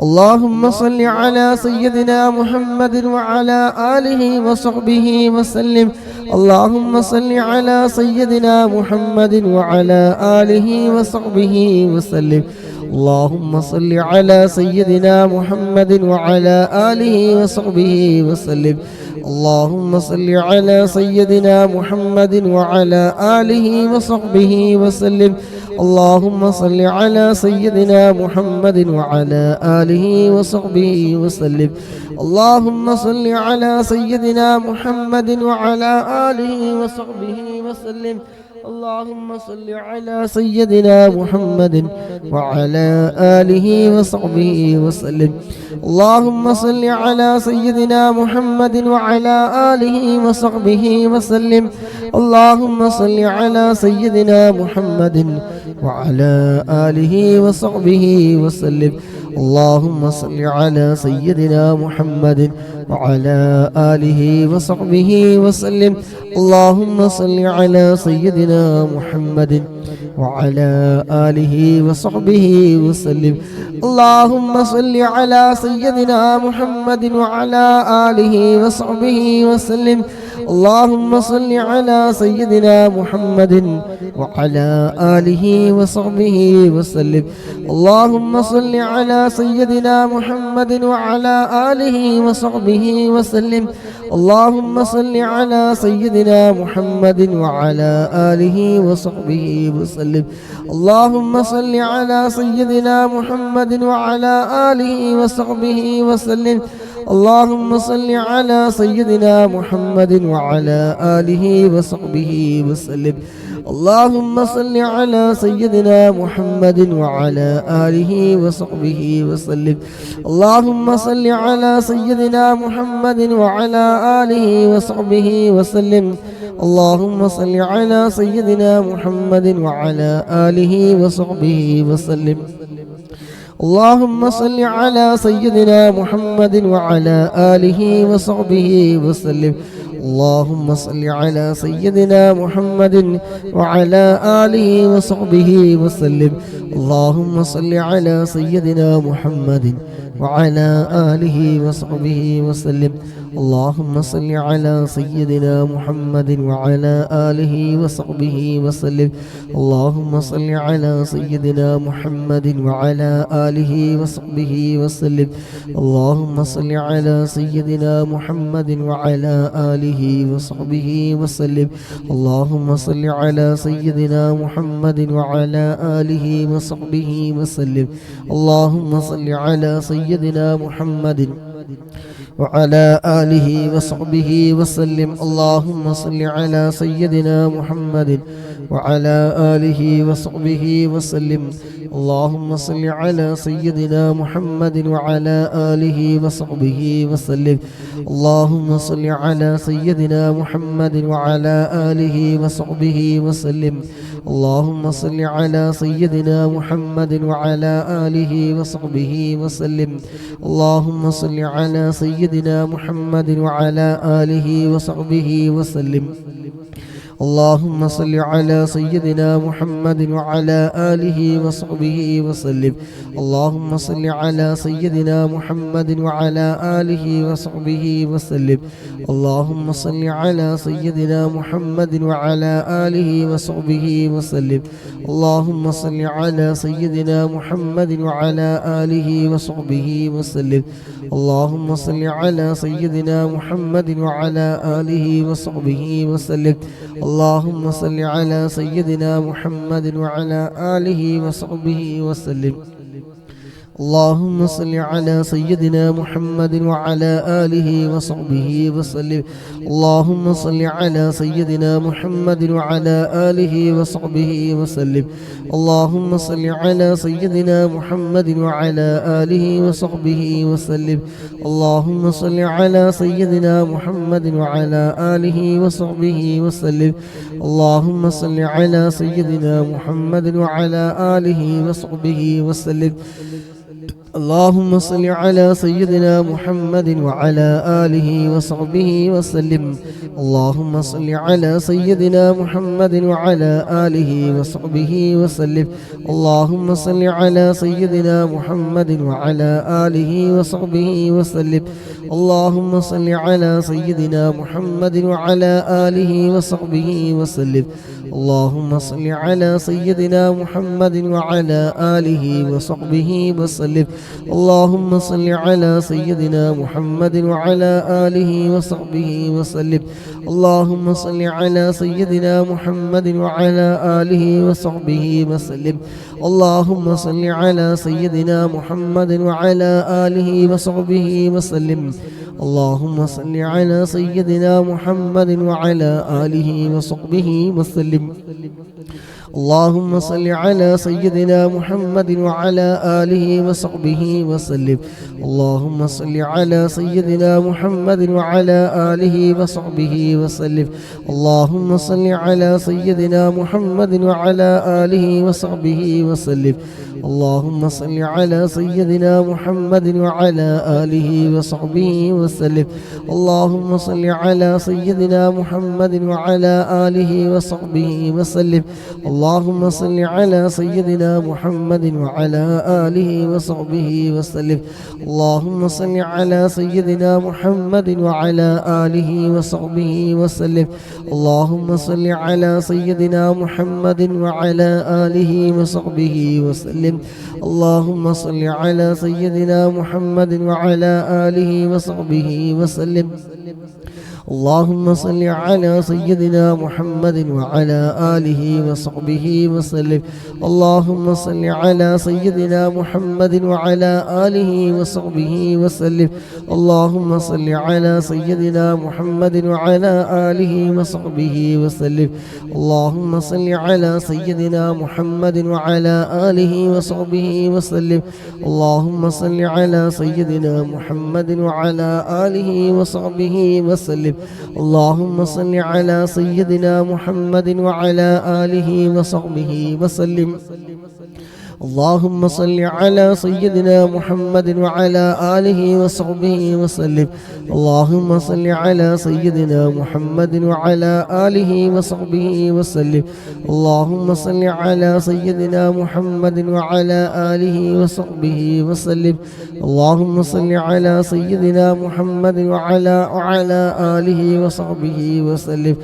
اللهم صل على سيدنا محمد وعلى آله وصحبه وسلم. اللهم صل على سيدنا محمد وعلى آله وصحبه وسلم. اللهم صل على سيدنا محمد وعلى آله وصحبه وسلم. اللهم صل على سيدنا محمد وعلى آله وصحبه وسلم. اللهم صل على سيدنا محمد وعلى آله وصحبه وسلم. اللهم صل على سيدنا محمد وعلى آله وصحبه وسلم. اللهم صل على سيدنا محمد وعلى آله وصحبه وسلم. اللهم صل على سيدنا محمد وعلى آله وصحبه وسلم. اللهم صل على سيدنا محمد وعلى آله وصحبه وسلم. اللهم صل على سيدنا محمد وعلى آله وصحبه وسلم. اللهم صل على سيدنا محمد وعلى آله وصحبه وسلم. اللهم صل على سيدنا محمد وعلى آله وصحبه وسلم. اللهم صل على سيدنا محمد وعلى آله وصحبه وسلم. اللهم صل على سيدنا محمد وعلى آله وصحبه وسلم. اللهم صل على سيدنا محمد وعلى آله وصحبه وسلم. اللهم صل على سيدنا محمد وعلى آله وصحبه وسلم. اللهم صل على سيدنا محمد وعلى آله وصحبه وسلم. اللهم صل على سيدنا محمد وعلى آله وصحبه وسلم. اللهم صل على سيدنا محمد وعلى آله وصحبه وسلم. اللهم صل على سيدنا محمد وعلى آله وصحبه وسلم. اللهم صل على سيدنا محمد وعلى آله وصحبه وسلم. اللهم صل على سيدنا محمد وعلى آله وصحبه وسلم. اللهم صل على سيدنا محمد وعلى آله وصحبه وسلم. اللهم صل على سيدنا محمد وعلى آله وصحبه وسلم. اللهم صل على سيدنا محمد وعلى آله وصحبه وسلم. اللهم صل على سيدنا محمد وعلى آله وصحبه وسلم. اللهم صل على سيدنا محمد وعلى آله وصحبه وسلم. اللهم صل على سيدنا محمد وعلى آله وصحبه وسلم. اللهم صل على سيدنا محمد وعلى آله وصحبه وسلم. اللهم صل على سيدنا محمد وعلى آله وصحبه وسلم. اللهم صل على سيدنا محمد وعلى آله وصحبه وسلم. اللهم صل على سيدنا محمد وعلى آله وصحبه وسلم. اللهم صل على سيدنا محمد وعلى آله وصحبه وسلم. اللهم صل على سيدنا محمد وعلى آله وصحبه وسلم. اللهم صل على سيدنا محمد وعلى آله وصحبه وسلم. اللهم صل على سيدنا محمد وعلى آله وصحبه وسلم. اللهم صل على سيدنا محمد وعلى آله وصحبه وسلم. اللهم صل على سيدنا محمد وعلى آله وصحبه وسلم. اللهم صل على سيدنا محمد وعلى آله وصحبه وسلم. اللهم صل على سيدنا محمد وعلى آله وصحبه وسلم. اللهم صل على سيدنا محمد وعلى آله وصحبه وسلم. اللهم صل على سيدنا محمد وعلى آله وصحبه وسلم. اللهم صل على سيدنا محمد وعلى آله وصحبه وسلم. اللهم صل على سيدنا محمد وعلى آله وصحبه وسلم. اللهم صل على سيدنا محمد وعلى آله وصحبه وسلم. اللهم صل على سيدنا محمد وعلى آله وصحبه وسلم. اللهم صل على سيدنا محمد وعلى آله وصحبه وسلم. اللهم صل على سيدنا محمد وعلى آله وصحبه وسلم. اللهم صل على سيدنا محمد وعلى آله وصحبه وسلم. اللهم صل على سيدنا محمد وعلى آله وصحبه وسلم. اللهم صل على سيدنا محمد وعلى آله وصحبه وسلم. اللهم صل على سيدنا محمد وعلى آله وصحبه وسلم. اللهم صل على سيدنا محمد وعلى آله وصحبه وسلم. اللهم صل على سيدنا محمد وعلى آله وصحبه وسلم. اللهم صل على سيدنا محمد وعلى آله وصحبه وسلم. اللهم صل على سيدنا محمد وعلى آله وصحبه وسلم. اللهم صل على سيدنا محمد وعلى آله وصحبه وسلم. اللهم صل على سيدنا محمد وعلى آله وصحبه وسلم. اللهم صل على سيدنا محمد وعلى آله وصحبه وسلم. اللهم صل على سيدنا محمد وعلى آله وصحبه وسلم. اللهم صل على سيدنا محمد وعلى آله وصحبه وسلم. اللهم صل على سيدنا محمد وعلى آله وصحبه وسلم. اللهم صل على سيدنا محمد وعلى آله وصحبه وسلم. اللهم صل على سيدنا محمد وعلى آله وصحبه وسلم. اللهم صل على سيدنا محمد وعلى آله وصحبه وسلم. اللهم صل على سيدنا محمد وعلى آله وصحبه وسلم. اللهم صل على سيدنا محمد وعلى آله وصحبه وسلم. اللهم صل على سيدنا محمد وعلى آله وصحبه وسلم. اللهم صل على سيدنا محمد وعلى آله وصحبه وسلم. اللهم صل على سيدنا محمد وعلى آله وصحبه وسلم. اللهم صل على سيدنا محمد وعلى آله وصحبه وسلم. اللهم صل على سيدنا محمد وعلى آله وصحبه وسلم. اللهم صل على سيدنا محمد وعلى آله وصحبه وسلم.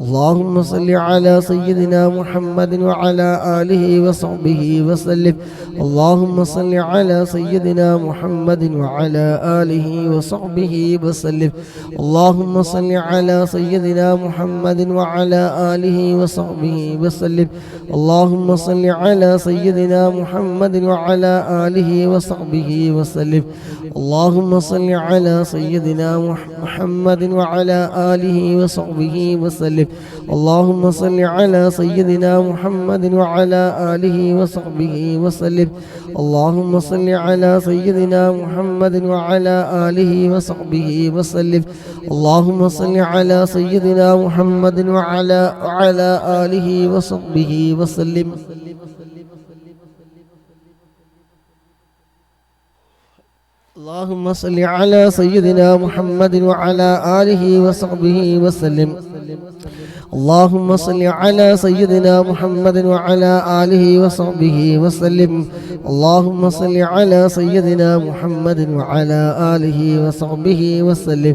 اللهم صل على سيدنا محمد وعلى آله وصحبه وسلم. اللهم صل على سيدنا محمد وعلى آله وصحبه وسلم. اللهم صل على سيدنا محمد وعلى آله وصحبه وسلم. اللهم صل على سيدنا محمد وعلى آله وصحبه وسلم. اللهم صل على سيدنا محمد وعلى آله وصحبه وسلم. اللهم صل على سيدنا محمد وعلى آله وصحبه وسلم. اللهم صل على سيدنا محمد وعلى آله وصحبه وسلم. اللهم صل على سيدنا محمد وعلى آله وصحبه وسلم. اللهم صل على سيدنا محمد وعلى آله وصحبه وسلم. اللهم صل على سيدنا محمد وعلى آله وصحبه وسلم.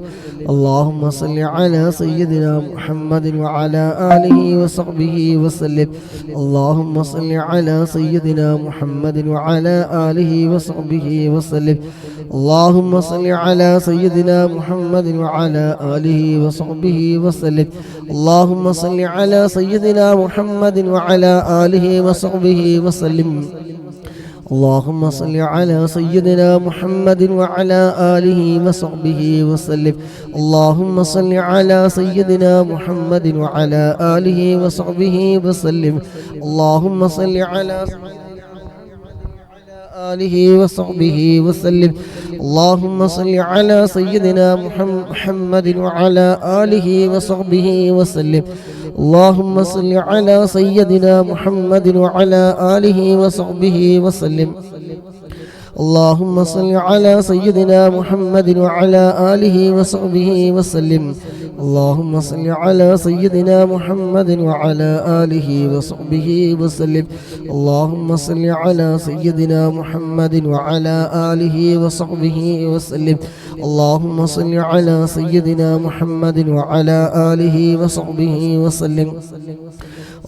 اللهم صل على سيدنا محمد وعلى آله وصحبه وسلم. اللهم صل على سيدنا محمد وعلى آله وصحبه وسلم. اللهم صل على سيدنا محمد وعلى آله وصحبه وسلم. اللهم صل على سيدنا محمد وعلى آله وصحبه وسلم. اللهم صل على سيدنا محمد وعلى آله وصحبه وسلم. اللهم صل على سيدنا محمد وعلى آله وصحبه وسلم. اللهم صل على آله وصحبه وسلم. اللهم صل على سيدنا محمد وعلى آله وصحبه وسلم. اللهم صل على سيدنا محمد وعلى آله وصحبه وسلم. اللهم صل على سيدنا محمد وعلى آله وصحبه وسلم اللهم صل على سيدنا محمد وعلى آله وصحبه وسلم اللهم صل على سيدنا محمد وعلى آله وصحبه وسلم اللهم صل على سيدنا محمد وعلى آله وصحبه وسلم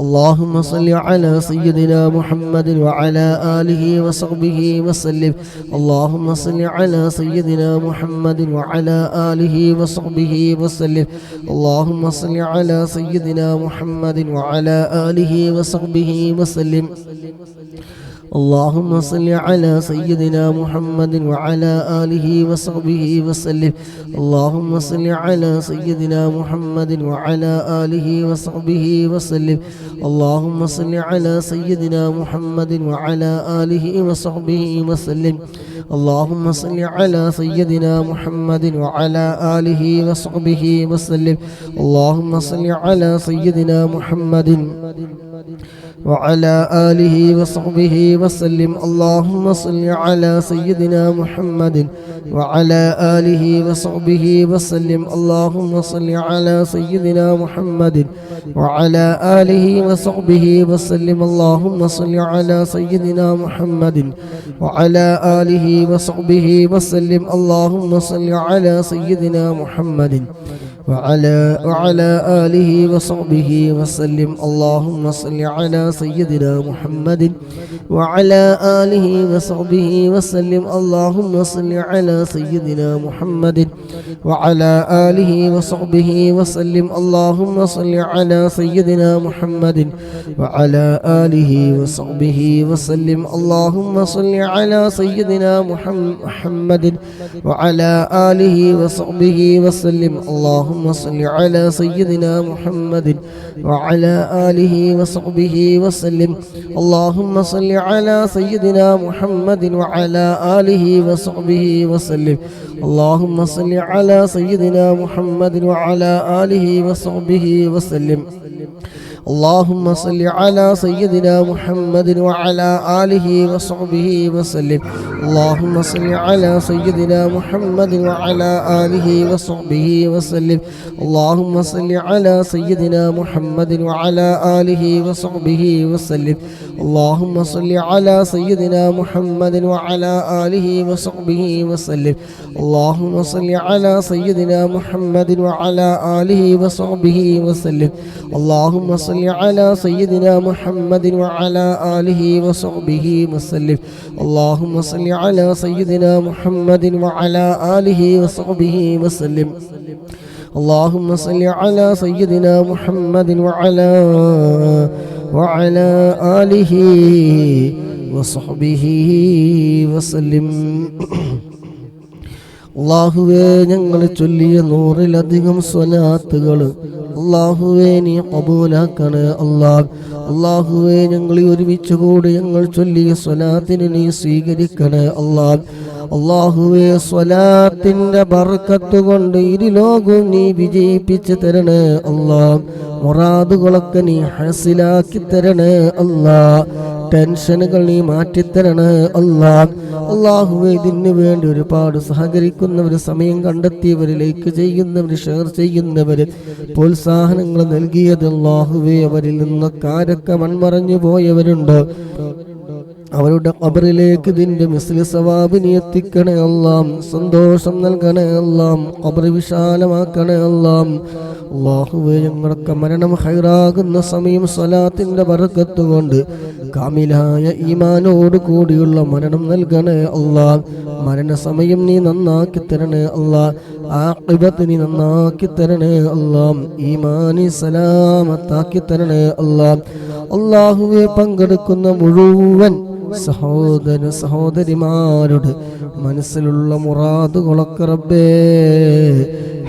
اللهم صل على سيدنا محمد وعلى آله وصحبه وسلم اللهم صل على سيدنا محمد وعلى آله وصحبه وسلم اللهم صل على سيدنا محمد وعلى آله وصحبه وسلم اللهم صل على سيدنا محمد وعلى آله وصحبه وسلم اللهم صل على سيدنا محمد وعلى آله وصحبه وسلم اللهم صل على سيدنا محمد وعلى آله وصحبه وسلم اللهم صل على سيدنا محمد وعلى آله وصحبه وسلم اللهم صل على سيدنا محمد وعلى آله وصحبه وسلم اللهم صل على سيدنا محمد وعلى آله وصحبه وسلم اللهم صل على سيدنا محمد وعلى آله وصحبه وسلم اللهم صل على سيدنا محمد وعلى آله وصحبه وسلم اللهم صل على سيدنا محمد وعلى آله وصحبه وسلم اللهم صل على سيدنا محمد وعلى آله وصحبه وسلم اللهم صل على سيدنا محمد وعلى آله وصحبه وسلم اللهم صل على سيدنا محمد وعلى آله وصحبه وسلم اللهم صل على سيدنا محمد وعلى آله وصحبه وسلم اللهم صل على سيدنا محمد وعلى آله وصحبه وسلم اللهم صل على سيدنا محمد وعلى آله وصحبه وسلم اللهم صل على سيدنا محمد وعلى آله وصحبه وسلم اللهم صل على سيدنا محمد وعلى آله وصحبه وسلم اللهم صل على سيدنا محمد وعلى آله وصحبه وسلم اللهم صل على سيدنا محمد وعلى آله وصحبه وسلم اللهم صل على سيدنا محمد وعلى آله وصحبه وسلم اللهم صل على سيدنا محمد وعلى آله وصحبه وسلم اللهم صل على سيدنا محمد وعلى آله وصحبه وسلم اللهم صل على سيدنا محمد وعلى آله وصحبه وسلم اللهم صل على سيدنا محمد وعلى آله وصحبه وسلم അല്ലാഹുവേ ഞങ്ങൾ ചൊല്ലിയ 100-ലധികം സ്വലാത്തുകൾ അല്ലാഹുവേ നീ ഖബൂലാക്കണേ അല്ലാഹ്. അല്ലാഹുവേ ഞങ്ങൾ ഒരുമിച്ച് കൂടി ഞങ്ങൾ ചൊല്ലിയ സ്വലാത്തിനെ നീ സ്വീകരിക്കണേ അല്ലാഹ്. അല്ലാഹുവേ സ്വലാത്തിന്റെ ബർക്കത്ത് കൊണ്ട് ഇരുലോകവും നീ വിജയിപ്പിച്ച് തരണേ അല്ലാഹ്. മുറാദുകളൊക്കെ നീ ഹസിലാക്കി തരണേ അല്ലാഹ്. ടെൻഷനുകൾ നീ മാറ്റിത്തരണേ അല്ലാഹ്. അല്ലാഹുവേ ഇതിനു വേണ്ടി ഒരുപാട് സഹകരിക്കുന്നവർ, സമയം കണ്ടെത്തിയവർ, ലൈക്ക് ചെയ്യുന്നവർ, ഷെയർ ചെയ്യുന്നവർ, പ്രോത്സാഹനങ്ങൾ നൽകിയത് അല്ലാഹുവേ അവരിൽ നിന്നൊക്കെ ആരൊക്കെ മൺമറഞ്ഞു പോയവരുണ്ടോ അവരുടെ ഖബറിലേക്ക് ഇതിന്റെ മിസ്ലി സവാബിനെ എത്തിക്കണേ അല്ലാഹ്. സന്തോഷം നൽകണേ അല്ലാഹ്. ഖബർ വിശാലമാക്കണേ അല്ലാഹ്. അല്ലാഹുവേ ഞങ്ങൾക്ക് മരണം ഹൈറാകുന്ന സമയം സ്വലാത്തിന്റെ ബർക്കത്ത് കൊണ്ട് കാമിലായ ഈമാനോട് കൂടിയുള്ള മരണം നൽകണേ അല്ലാഹ്. മരണസമയം നീ നന്നാക്കി തരണേ അല്ലാഹ്. ആഖിബത്ത് നീ നന്നാക്കി തരണേ അല്ലാഹ്. ഈമാനി സലാമത്താക്കി തരണേ അല്ലാഹ്. അല്ലാഹുവേ പങ്കെടുക്കുന്ന മുഴുവൻ സഹോദര സഹോദരിമാരുടെ മനസ്സിലുള്ള മുറാദുകളൊക്കെ റബ്ബേ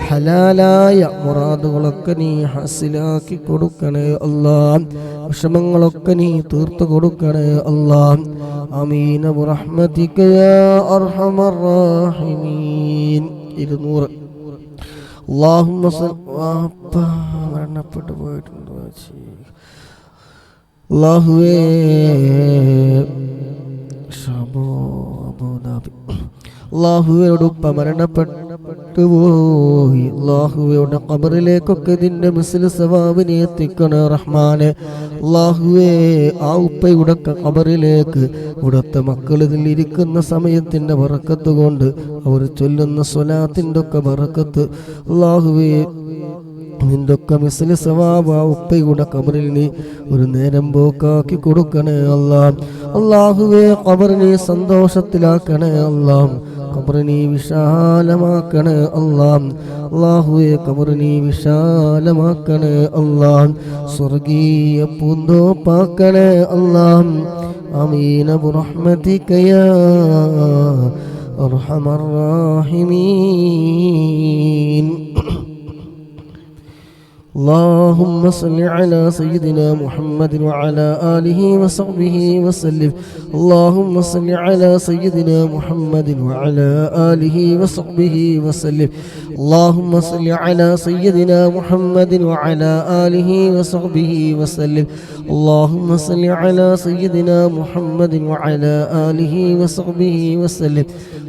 ഹലാലായ മുറാദുകളൊക്കെ നീ ഹസിലാക്കി കൊടുക്കണേ അല്ലാഹ്. വിഷമങ്ങളൊക്കെ നീ തീർത്തു കൊടുക്കണേ അല്ലാഹ്. ആമീൻ ബിറഹ്മതിക യാ അർഹമർ റഹീമീൻ. 200 അല്ലാഹുമ്മ മരണപ്പെട്ടു പോയിട്ടുണ്ട് അല്ലാഹുവേ അബൂദാബി. അല്ലാഹുവയുടെ ഉപ്പ മരണപ്പെട്ടു പോയി. അല്ലാഹുവയുടെ ഖബറിലേക്കൊക്കെ ഇതിന്റെ മിസ്ൽ സവാബിനെ എത്തിക്കണേ റഹ്മാനെ. അല്ലാഹുവേ, ആ ഉപ്പയുടെ ഖബറിലേക്ക് ഇവിടുത്തെ മക്കൾ ഇതിൽ ഇരിക്കുന്ന സമയത്തിന്റെ ബറക്കത്ത് കൊണ്ട് അവർ ചൊല്ലുന്ന സ്വലാത്തിന്റെ ഒക്കെ ബറക്കത്ത് അല്ലാഹുവേ നിന്റെ ഒക്കെ മിസ്ൽ സവാബ് ആ ഉപ്പയുടെ ഖബറിൽ നീ ഒരു നേരം പോക്കാക്കി കൊടുക്കണേ അല്ലാ. അല്ലാഹുവേ, ഖബറിനെ സന്തോഷത്തിലാക്കണേ അല്ലാ. ഖബറിനെ വിശാലമാക്കണേ അല്ലാ. അല്ലാഹുവേ, ഖബറിനെ വിശാലമാക്കണേ അല്ലാ. സ്വർഗീയ പൂന്തോപ്പാക്കണേ അല്ലാ. ആമീൻ ബിറഹ്മതിക യാ അർഹമർ റഹീമീൻ. اللهم صل على سيدنا محمد وعلى آله وصحبه وسلم. اللهم صل على سيدنا محمد وعلى آله وصحبه وسلم. اللهم صل على سيدنا محمد وعلى آله وصحبه وسلم. اللهم صل على سيدنا محمد وعلى آله وصحبه وسلم.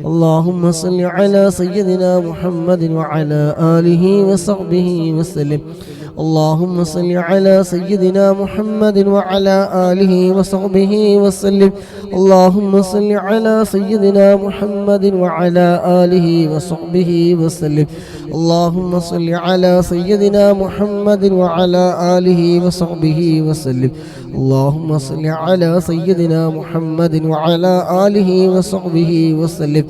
اللهم صل على سيدنا محمد وعلى آله وصحبه وسلم. اللهم صل على سيدنا محمد وعلى آله وصحبه وسلم. اللهم صل على سيدنا محمد وعلى آله وصحبه وسلم. اللهم صل على سيدنا محمد وعلى آله وصحبه وسلم. اللهم صل على سيدنا محمد وعلى آله وصحبه وسلم.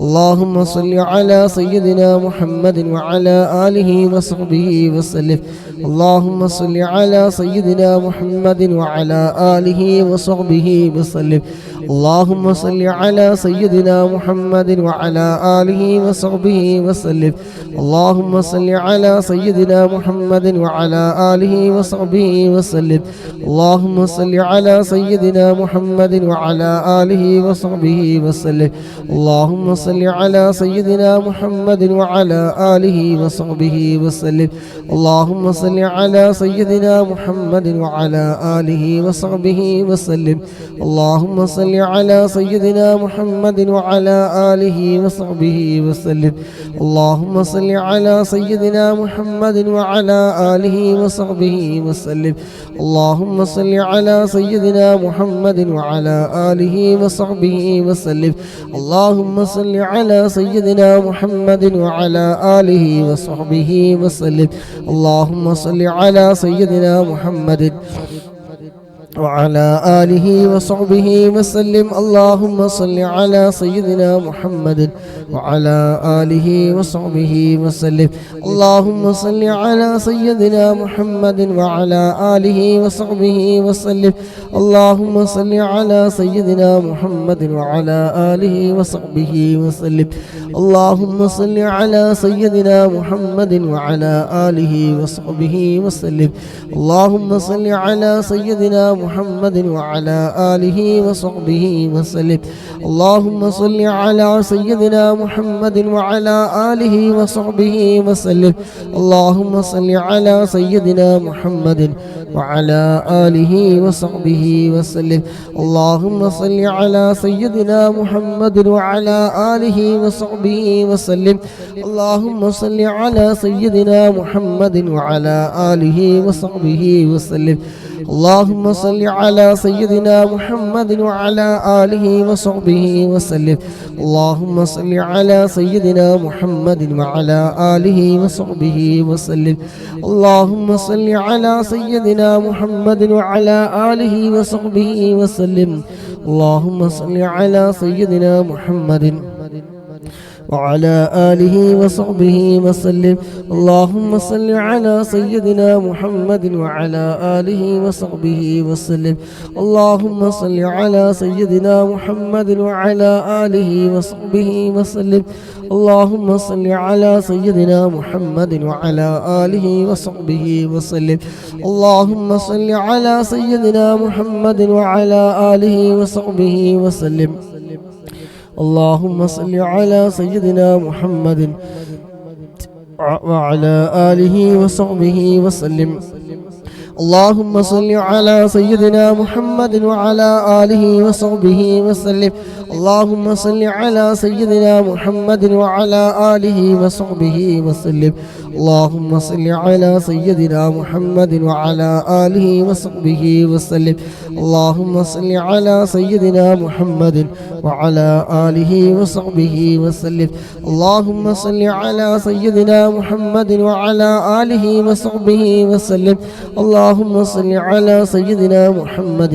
اللهم صل على سيدنا محمد وعلى آله وصحبه وسلم. اللهم صل على سيدنا محمد وعلى آله وصحبه وسلم. اللهم صل على سيدنا محمد وعلى آله وصحبه وسلم. اللهم صل على سيدنا محمد وعلى آله وصحبه وسلم. اللهم صل على سيدنا محمد وعلى آله وصحبه وسلم. اللهم صل على سيدنا محمد وعلى آله وصحبه وسلم. اللهم صل على سيدنا محمد وعلى آله وصحبه وسلم. اللهم صل على سيدنا محمد وعلى آله وصحبه وسلم. اللهم صل على سيدنا محمد وعلى آله وصحبه وسلم. اللهم صل على سيدنا محمد وعلى آله وصحبه وسلم. اللهم صل على سيدنا محمد وعلى آله وصحبه وسلم. اللهم صل على سيدنا محمد وعلى آله وصحبه وسلم. اللهم صل على سيدنا محمد وعلى آله وصحبه وسلم. اللهم صل على سيدنا محمد وعلى آله وصحبه وسلم. اللهم صل على سيدنا محمد وعلى آله وصحبه وسلم. اللهم صل على سيدنا محمد وعلى آله وصحبه وسلم. اللهم صل على سيدنا محمد وعلى آله وصحبه وسلم. اللهم صل على سيدنا محمد وعلى آله وصحبه وسلم. اللهم صل على سيدنا محمد وعلى آله وصحبه وسلم. اللهم صل على سيدنا محمد وعلى آله وصحبه وسلم. اللهم صل على سيدنا محمد وعلى آله وصحبه وسلم. اللهم صل على سيدنا محمد وعلى آله وصحبه وسلم. اللهم صل على سيدنا محمد وعلى آله وصحبه وسلم. اللهم صل على سيدنا محمد وعلى آله وصحبه وسلم. اللهم صل على سيدنا محمد وعلى آله وصحبه وسلم. اللهم صل على سيدنا محمد وعلى آله وصحبه وسلم. اللهم صل على سيدنا محمد وعلى آله وصحبه وسلم. اللهم صل على سيدنا محمد وعلى آله وصحبه وسلم. اللهم صل على سيدنا محمد وعلى آله وصحبه وسلم. اللهم صل على سيدنا محمد وعلى آله وصحبه وسلم. اللهم صل على سيدنا محمد وعلى آله وصحبه وسلم. اللهم صل على سيدنا محمد وعلى آله وصحبه وسلم. اللهم صل على سيدنا محمد وعلى آله وصحبه وسلم. اللهم صل على سيدنا محمد وعلى آله وصحبه وسلم. اللهم صل على سيدنا محمد وعلى آله وصحبه وسلم. اللهم صل على سيدنا محمد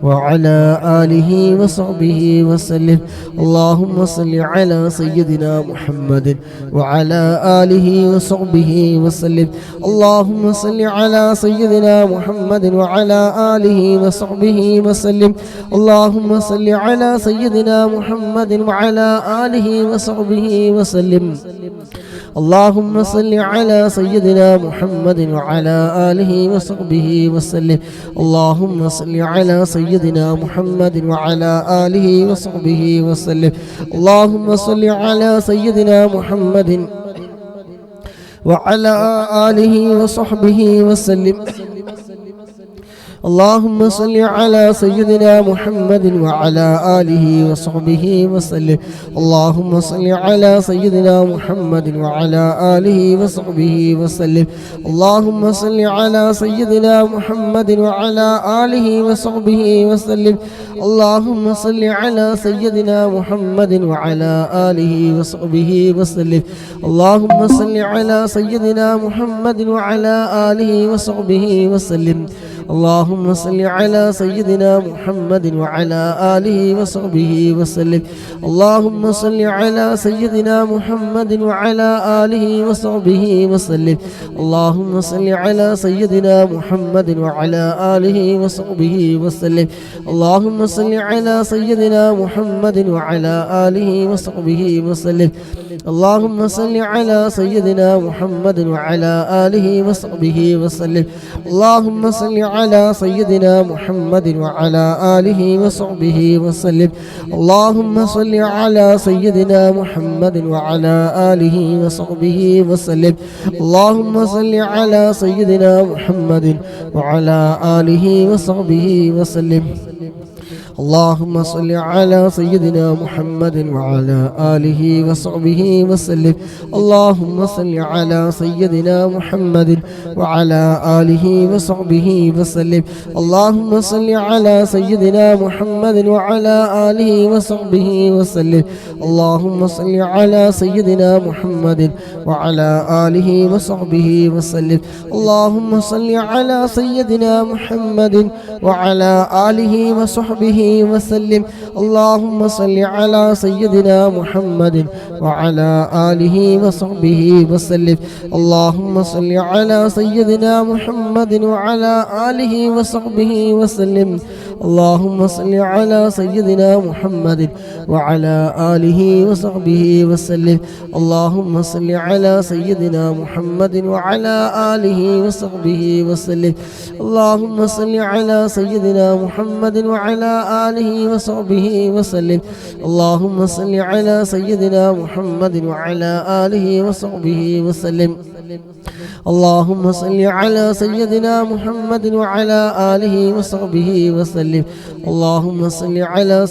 وعلى آله وصحبه وسلم. اللهم صل على سيدنا محمد وعلى آله وصحبه وسلم. اللهم صل على سيدنا محمد وعلى آله وصحبه وسلم. اللهم صل على سيدنا محمد وعلى آله وصحبه وسلم. اللهم صل على سيدنا محمد وعلى آله وصحبه وسلم. اللهم صل على سيدنا محمد وعلى آله وصحبه وسلم. اللهم صل على سيدنا محمد وعلى آله وصحبه وسلم. اللهم صل على سيدنا محمد وعلى آله وصحبه وسلم. اللهم صل على سيدنا محمد وعلى آله وصحبه وسلم. اللهم صل على سيدنا محمد وعلى آله وصحبه وسلم. اللهم صل على سيدنا محمد وعلى آله وصحبه وسلم. اللهم صل على سيدنا محمد وعلى آله وصحبه وسلم. اللهم صل على سيدنا محمد وعلى آله وصحبه وسلم. اللهم صل على سيدنا محمد وعلى آله وصحبه وسلم. اللهم صل على سيدنا محمد وعلى آله وصحبه وسلم. اللهم صل على سيدنا محمد وعلى آله وصحبه وسلم. اللهم صل على سيدنا محمد وعلى آله وصحبه وسلم. اللهم صل على سيدنا محمد وعلى آله وصحبه وسلم. اللهم صل على سيدنا محمد وعلى آله وصحبه وسلم. اللهم صل على سيدنا محمد وعلى آله وصحبه وسلم. اللهم صل على سيدنا محمد وعلى آله وصحبه وسلم. اللهم صل على سيدنا محمد وعلى آله وصحبه وسلم. اللهم صل على سيدنا محمد وعلى آله وصحبه وسلم. اللهم صل على سيدنا محمد وعلى آله وصحبه وسلم. اللهم صل على سيدنا محمد وعلى آله وصحبه وسلم. اللهم صل على سيدنا محمد وعلى آله وصحبه وسلم. اللهم صل على سيدنا محمد وعلى آله وصحبه وسلم. اللهم صل على سيدنا محمد وعلى آله وصحبه وسلم. اللهم صل على سيدنا محمد وعلى آله وصحبه وسلم. اللهم صل على سيدنا محمد وعلى آله وصحبه وسلم. اللهم صل على سيدنا محمد وعلى آله وصحبه وسلم. اللهم صل على سيدنا محمد وعلى آله وصحبه وسلم. اللهم صل على سيدنا محمد وعلى آله وصحبه وسلم. اللهم صل على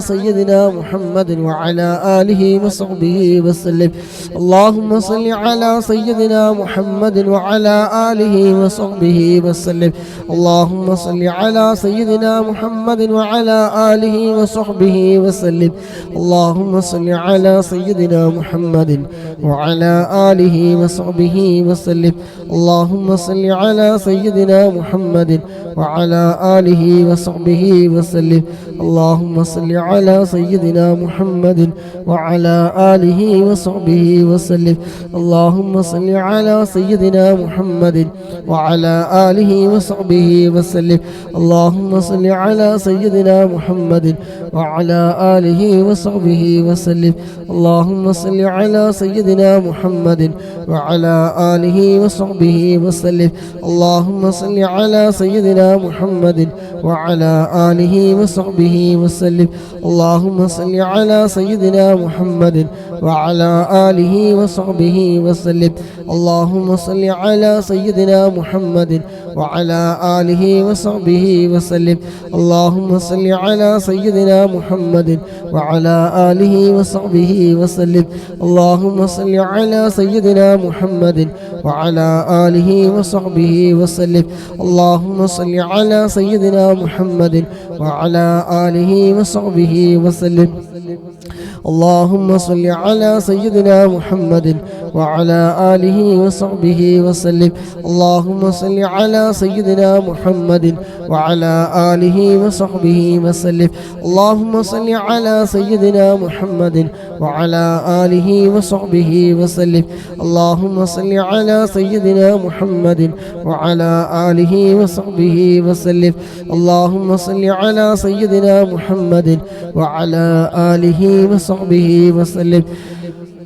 سيدنا محمد وعلى آله وصحبه وسلم. اللهم صل على سيدنا محمد وعلى آله وصحبه وسلم. اللهم صل على سيدنا محمد وعلى آله وصحبه وسلم. اللهم صل على سيدنا محمد وعلى آله وصحبه وسلم. اللهم صل على سيدنا محمد وعلى آله وصحبه وسلم. اللهم صل على سيدنا محمد وعلى آله وصحبه وسلم. اللهم صل على سيدنا محمد وعلى آله وصحبه وسلم. اللهم صل على سيدنا محمد وعلى آله وصحبه وسلم. اللهم صل على سيدنا محمد وعلى آله وصحبه وسلم. اللهم صل على سيدنا محمد وعلى آله وصحبه وصحبه وسلم اللهم صل على سيدنا محمد وعلى آله وصحبه وسلم اللهم صل على سيدنا محمد وعلى آله وصحبه وسلم اللهم صل على سيدنا محمد وعلى آله وصحبه وسلم اللهم صل على سيدنا محمد وعلى آله وصحبه وسلم اللهم صل على سيدنا محمد وعلى آله وصحبه وسلم اللهم صل على سيدنا محمد وعلى آله وصحبه وسلم اللهم صل على سيدنا محمد وعلى آله وصحبه وسلم اللهم صل على سيدنا محمد وعلى آله وصحبه وسلم اللهم صل على سيدنا محمد وعلى آله وصحبه وسلم اللهم صل على سيدنا محمد وعلى آله وصحبه وسلم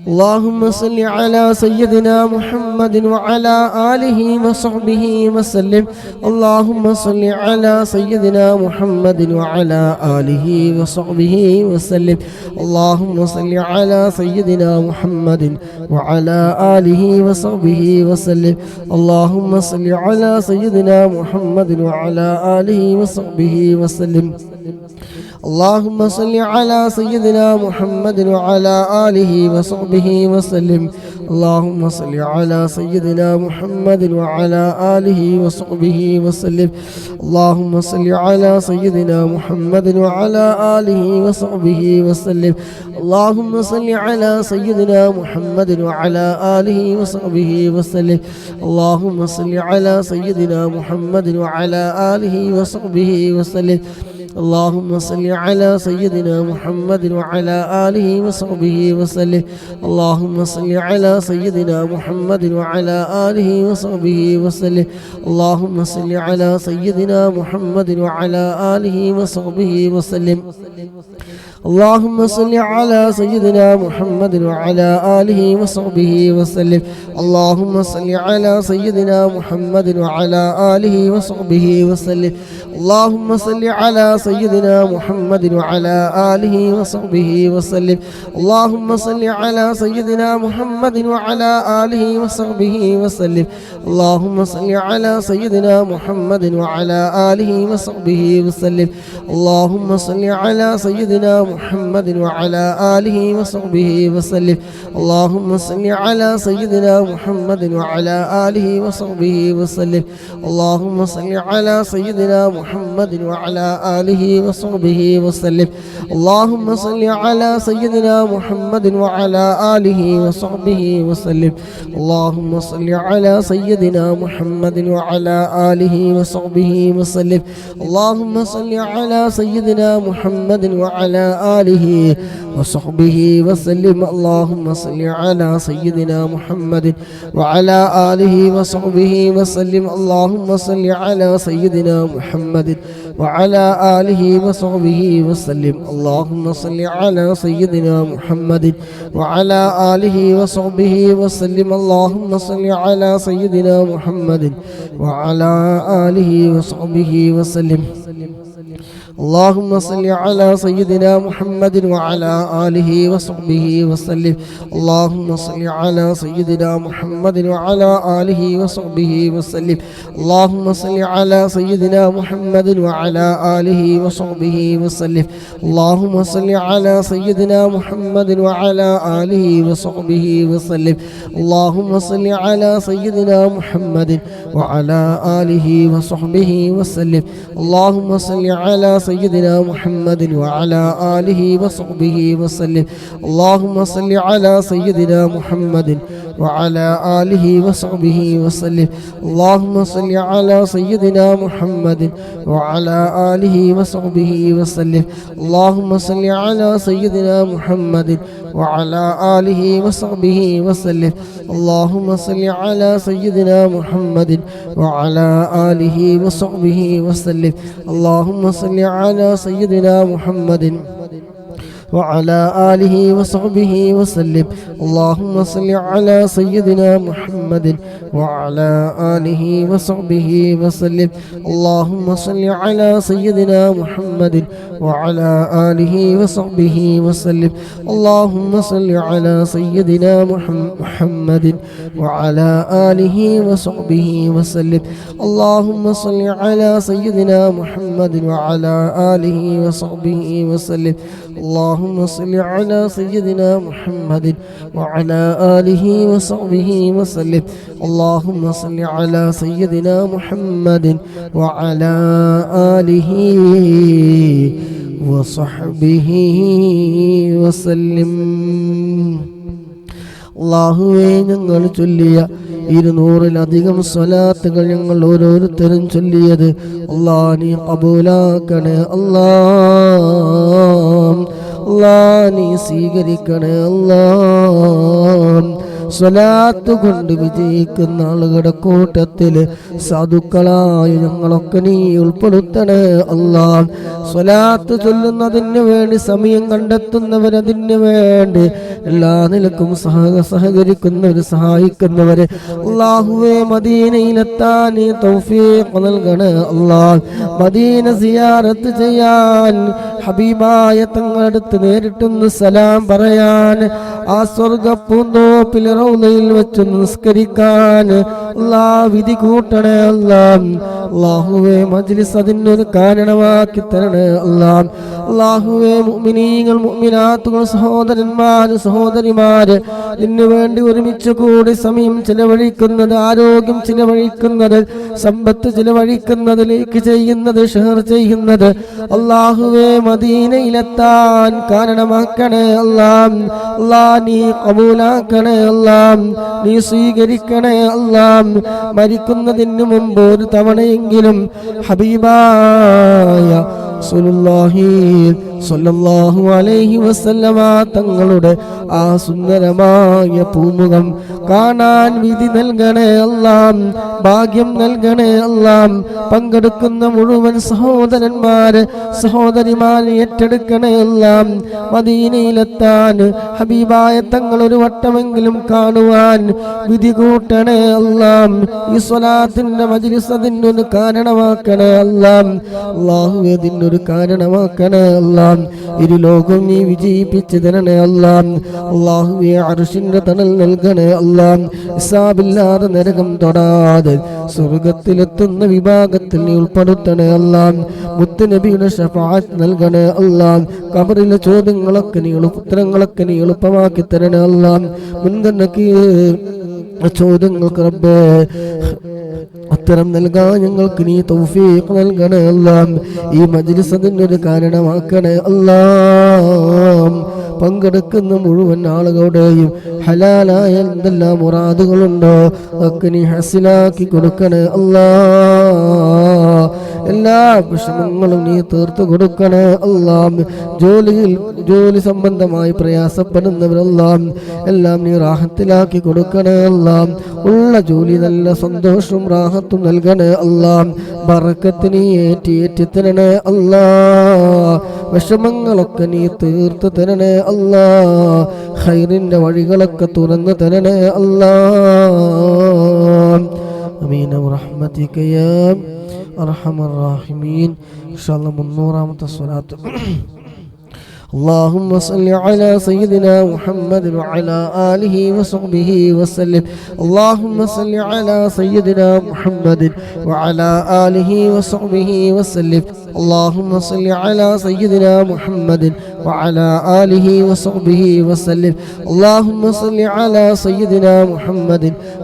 اللهم صل على سيدنا محمد وعلى آله وصحبه وسلم اللهم صل على سيدنا محمد وعلى آله وصحبه وسلم اللهم صل على سيدنا محمد وعلى آله وصحبه وسلم اللهم صل على سيدنا محمد وعلى آله وصحبه وسلم اللهم صل على سيدنا محمد وعلى آله وصحبه وسلم اللهم صل على سيدنا محمد وعلى آله وصحبه وسلم اللهم صل على سيدنا محمد وعلى آله وصحبه وسلم اللهم صل على سيدنا محمد وعلى آله وصحبه وسلم اللهم صل على سيدنا محمد وعلى آله وصحبه وسلم اللهم صل على سيدنا محمد وعلى آله وصحبه وسلم اللهم صل على سيدنا محمد وعلى آله وصحبه وسلم اللهم صل على سيدنا محمد وعلى آله وصحبه وسلم اللهم صل على سيدنا محمد وعلى آله وصحبه وسلم اللهم صل على سيدنا محمد وعلى آله وصحبه وسلم اللهم صل على سيدنا محمد وعلى آله وصحبه وسلم اللهم صل على سيدنا محمد وعلى آله وصحبه وسلم اللهم صل على سيدنا محمد وعلى آله وصحبه وسلم اللهم صل على سيدنا محمد وعلى آله وصحبه وسلم اللهم صل على سيدنا محمد وعلى آله وصحبه وسلم اللهم صل على سيدنا محمد وعلى آله وصحبه وسلم اللهم صل على سيدنا محمد وعلى آله وصحبه وسلم اللهم صل على سيدنا محمد وعلى آله وصحبه وسلم اللهم صل على سيدنا محمد وعلى آله وصحبه وسلم اللهم صل على سيدنا محمد وعلى آله وصحبه وسلم اللهم صل على سيدنا محمد وعلى آله وصحبه وسلم اللهم صل على سيدنا محمد وعلى آله وصحبه وسلم اللهم صل على سيدنا محمد وعلى آله وصحبه وسلم اللهم صل على سيدنا محمد وعلى آله وصحبه وسلم اللهم صل على سيدنا محمد وعلى آله وصحبه وسلم اللهم صل على سيدنا محمد وعلى آله وصحبه وسلم اللهم صل على سيدنا محمد وعلى آله وصحبه وسلم اللهم صل على سيدنا محمد وعلى آله وصحبه وسلم اللهم صل على سيدنا محمد وعلى آله وصحبه وسلم اللهم صل على سيدنا محمد وعلى آله وصحبه وسلم اللهم صل على سيدنا محمد وعلى آله وصحبه وسلم اللهم صل على سيدنا محمد وعلى آله وصحبه وسلم اللهم صل على سيدنا محمد وعلى آله وصحبه وسلم اللهم صل على سيدنا محمد وعلى آله وصحبه وسلم اللهم صل على سيدنا محمد وعلى آله وصحبه وسلم اللهم صل على سيدنا محمد وعلى آله وصحبه وسلم اللهم صل على سيدنا محمد وعلى آله وصحبه وسلم اللهم صل على سيدنا محمد وعلى آله وصحبه وسلم اللهم صل على سيدنا محمد وعلى آله وصحبه وسلم اللهم صل على سيدنا محمد وعلى آله وصحبه وسلم. അല്ലാഹുവേ, ഞങ്ങൾ ചൊല്ലിയ 200-ലധികം സ്വലാത്തുകൾ ഞങ്ങൾ ഓരോരുത്തരും ചൊല്ലിയത് അല്ലാഹ് നീ ഖബൂലാക്കണേ. അല്ലാഹ് നീ സ്വീകരിക്കണേ. അല്ലാഹ് സ്വലാത്ത് കൊണ്ട് വിജയിക്കുന്ന ആളുകളുടെ കൂട്ടത്തിൽ സാധുക്കളായ ഞങ്ങളൊക്കെ നീ ഉൾപ്പെടുത്തണേ. അല്ലാഹ് സ്വലാത്ത് ചൊല്ലുന്നതിന് വേണ്ടി സമയം കണ്ടെത്തുന്നവരതിന് വേണ്ടി എല്ലാ നിലക്കും സഹകരിക്കുന്നവർ, സഹായിക്കുന്നവര് അല്ലാഹുവേ മദീനയിലെത്താൻ നീ തൗഫീഖ് നൽകണേ. അല്ലാഹ് മദീന സിയാറത്ത് ചെയ്യാൻ, ഹബീബായ തങ്ങളടുത്ത് നേരിട്ടൊന്ന് സലാം പറയാൻ, ആ സ്വർഗ പൂന്തോപ്പിൽ റൗളയിൽ വെച്ച് നിസ്കരിക്കാൻ അല്ലാഹ് വിധി കൂട്ടണേ. അല്ലാഹുവേ മജ്ലിസ് അതിനൊരു കാരണമാക്കി തരണേ. അല്ലാഹുവേ മുഅ്മിനീങ്ങൾ, മുഅ്മിനാത്തുകൾ, സഹോദരന്മാര്, സഹോദരിമാര് ഇതിനു വേണ്ടി ഒരുമിച്ച് കൂടി സമയം ചിലവഴിക്കുന്നത്, ആരോഗ്യം ചിലവഴിക്കുന്നത്, സമ്പത്ത് ചിലവഴിക്കുന്നതിലേക്ക് ചെയ്യുന്നത്, ഷെയർ ചെയ്യുന്നത് അല്ലാഹുവേ മദീനയിലെത്താൻ കാരണമാക്കണേ. അല്ലാഹ് നീ ഖബൂലാക്കണേ. നീ സ്വീകരിക്കണേ. മരിക്കുന്നതിന് മുമ്പ് ഒരു തവണയെങ്കിലും ഹബീബായ റസൂലുള്ളാഹി സ്വല്ലല്ലാഹു അലൈഹി വസല്ലമ തങ്ങളുടെ ആ സുന്ദരമായ പൂമുഖം കാണാൻ വിധി നൽകണേ. ഭാഗ്യം നൽകണേ. പങ്കെടുക്കുന്ന മുഴുവൻ സഹോദരന്മാര്, സഹോദരിമാരെ ഏറ്റെടുക്കണേ. മദീനയിലെത്താൻ ഹബീബായ തങ്ങൾ ഒരു വട്ടമെങ്കിലും കാണുവാൻ വിധി കൂട്ടണേ. ഈ സ്വലാത്തിന്റെ മജ്ലിസ് അതിനൊരു കാരണമാക്കണേ. അല്ലാഹുവേ അതിനൊരു കാരണമാക്കണേ. ഇരു ലോകം നീ വിജയിപ്പിച്ചു തരണേ. അല്ലാഹുവേ അർശിന്റെ തണൽ നൽകണേ. ഹിസാബില്ലാതെ നരകം തൊടാതെ സ്വർഗത്തിലെത്തുന്ന വിഭാഗത്തിൽ നീ ഉൾപ്പെടുത്തണേ. മുത്ത് നബിയുടെ ശഫാഅത്ത് നൽകണേ. ഖബറിലെ ചോദ്യങ്ങളൊക്കെ നീ ഉത്തരങ്ങളൊക്കെ നീ എളുപ്പമാക്കി തരണേ. മുൻഗണനക്ക് ചോദ്യങ്ങൾക്ക് റബ്ബേ ഉത്തരം നൽകാൻ ഞങ്ങൾക്ക് നീ തൗഫീഖ് നൽകണേ. ഈ മജ്ലിസ് അതിനൊരു കാരണമാക്കണേ. പങ്കെടുക്കുന്ന മുഴുവൻ ആളുകളുടെയും ഹലാലായ എന്തെല്ലാം മുറാദുകളുണ്ടോ ഒക്കെ നീ ഹസിലാക്കി കൊടുക്കണേ. എല്ലാ വിഷമങ്ങളും നീ തീർത്തു കൊടുക്കണേ. ജോലി സംബന്ധമായി പ്രയാസപ്പെടുന്നവരെല്ലാം എല്ലാം നീ റാഹത്തിലാക്കി കൊടുക്കണേ. ഉള്ള ജോലി നല്ല സന്തോഷവും റാഹത്തും നൽകണേ. ബറക്കത്ത് നീ ഏറ്റി തരണേ. വിഷമങ്ങളൊക്കെ നീ തീർത്തു തരണേ. ഖൈറിന്റെ വഴികളൊക്കെ തുറന്നു തരണേ. ആമീൻ ബിറഹ്മതിക യാ അർഹമർ റഹീമീൻ. ഇൻഷാ അല്ലാഹ് 300-ാമത്തെ സ്വലാത്ത്. اللهم صل على سيدنا محمد وعلى آله وصحبه وسلم. اللهم صل على سيدنا محمد وعلى آله وصحبه وسلم. اللهم صل على سيدنا محمد وعلى آله وصحبه وسلم. اللهم صل على سيدنا محمد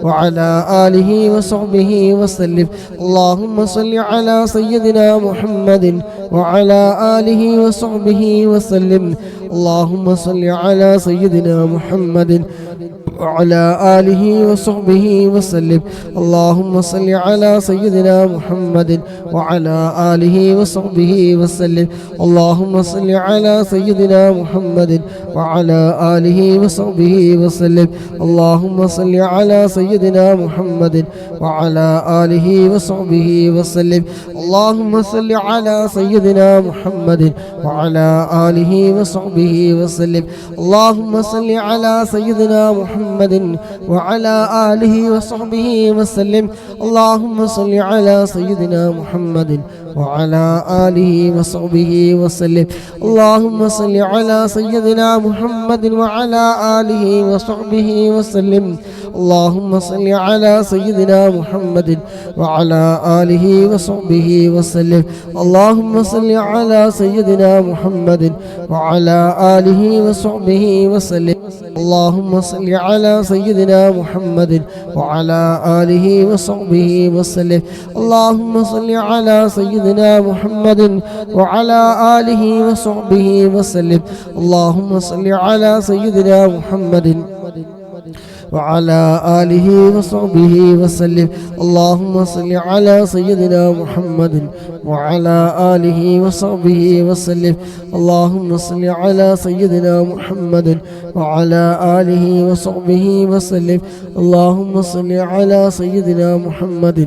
وعلى آله وصحبه وسلم. اللهم صل على سيدنا محمد وعلى آله وصحبه وسلم. اللهم صل على سيدنا محمد وعلى آله وصحبه وسلم. اللهم صل على سيدنا محمد وعلى آله وصحبه وسلم. اللهم صل على سيدنا محمد وعلى آله وصحبه وسلم. اللهم صل على سيدنا محمد وعلى آله وصحبه وسلم. اللهم صل على سيدنا محمد وعلى آله وصحبه وصحبه وسلم. اللهم صل على سيدنا محمد وعلى آله وصحبه وسلم. اللهم صل على سيدنا محمد وعلى آله وصحبه وسلم. اللهم صل على سيدنا محمد وعلى آله وصحبه وسلم. اللهم صل على سيدنا محمد وعلى آله وصحبه وسلم. اللهم صل على سيدنا محمد وعلى آله وصحبه وسلم. اللهم صل على سيدنا محمد وعلى آله وصحبه وسلم. اللهم صل على سيدنا محمد وعلى آله وصحبه وسلم. اللهم صل على سيدنا محمد وعلى آله وصحبه وسلم. اللهم صل على سيدنا محمد وعلى آله وصحبه وسلم. اللهم صل على سيدنا محمد وعلى آله وصحبه وسلم. اللهم صل على سيدنا محمد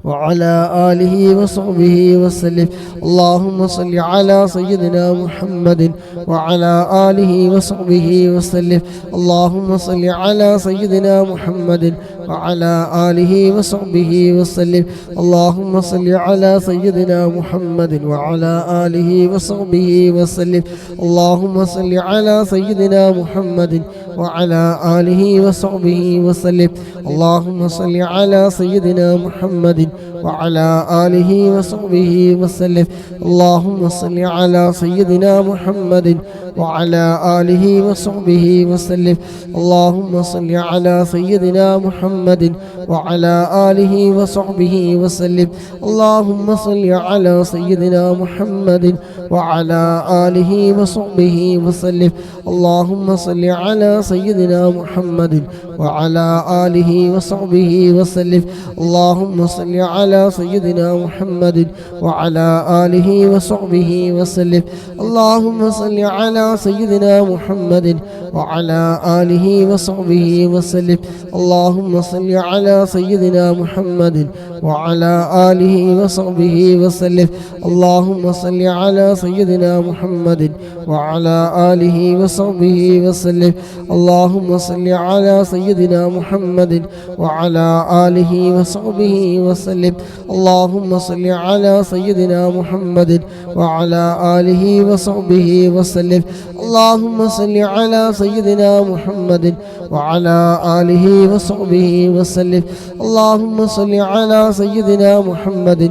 وعلى آله وصحبه وسلم. اللهم صل على سيدنا محمد وعلى آله وصحبه وسلم. اللهم صل على سيدنا محمد وعلى آله وصحبه وسلم. اللهم صل على سيدنا محمد وعلى آله وصحبه وسلم. اللهم صل على سيدنا محمد وعلى آله وصحبه وسلم. اللهم صل على سيدنا محمد وعلى آله وصحبه وسلم. اللهم صل على سيدنا محمد وعلى آله وصحبه وسلم. اللهم صل على سيدنا محمد وعلى آله وصحبه وسلم. اللهم صل على سيدنا محمد وعلى آله وصحبه وسلم. اللهم صل على سيدنا محمد وعلى آله وصحبه وسلم. اللهم صل على سيدنا محمد وعلى آله وصحبه وسلم. اللهم صل على سيدنا محمد وعلى آله وصحبه وسلم. اللهم صل على سيدنا محمد وعلى آله وصحبه وسلم. اللهم صل على سيدنا محمد وعلى آله وصحبه وسلم. اللهم صل على سيدنا محمد وعلى آله وصحبه وسلم. اللهم صل على سيدنا محمد وعلى آله وصحبه وسلم. اللهم صل على سيدنا محمد وعلى آله وصحبه وسلم. اللهم صل على سيدنا محمد وعلى آله وصحبه وسلم. اللهم صل على سيدنا محمد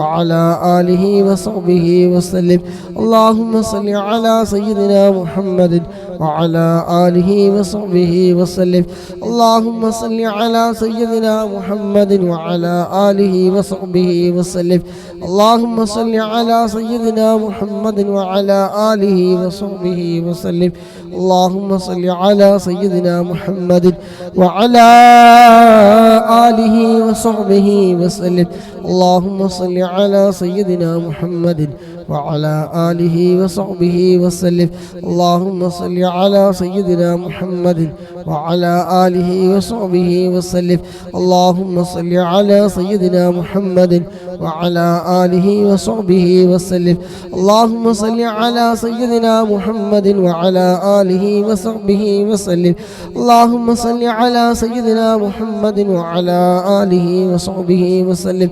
وعلى آله وصحبه وسلم. اللهم صل على سيدنا محمد وعلى آله وصحبه وسلم. اللهم صل على سيدنا محمد وعلى آله وصحبه وسلم. اللهم صل على سيدنا محمد وعلى آله وصحبه وسلم. اللهم صل على سيدنا محمد وعلى آله وصحبه وسلم. اللهم صل على سيدنا محمد وعلى آله وصحبه وسلم. اللهم صل على سيدنا محمد وعلى آله وصحبه وسلم. اللهم صل على سيدنا محمد وعلى آله وصحبه وسلم. اللهم صل على سيدنا محمد وعلى آله وصحبه وسلم.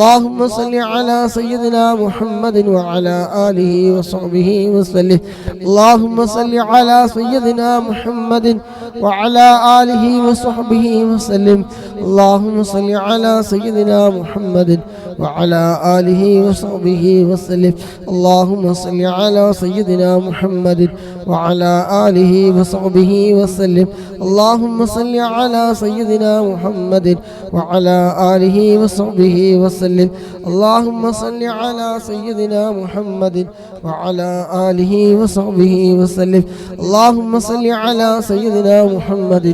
اللهم صل على سيدنا محمد وعلى آله وصحبه وسلم. اللهم صل على سيدنا محمد وعلى آله وصحبه وسلم. اللهم صل على سيدنا محمد وعلى آله وصحبه وسلم. اللهم صل على سيدنا محمد وعلى آله وصحبه وسلم. اللهم صل على سيدنا محمد وعلى آله وصحبه وسلم. اللهم صل على سيدنا محمد وعلى آله وصحبه وسلم. اللهم صل على سيدنا محمد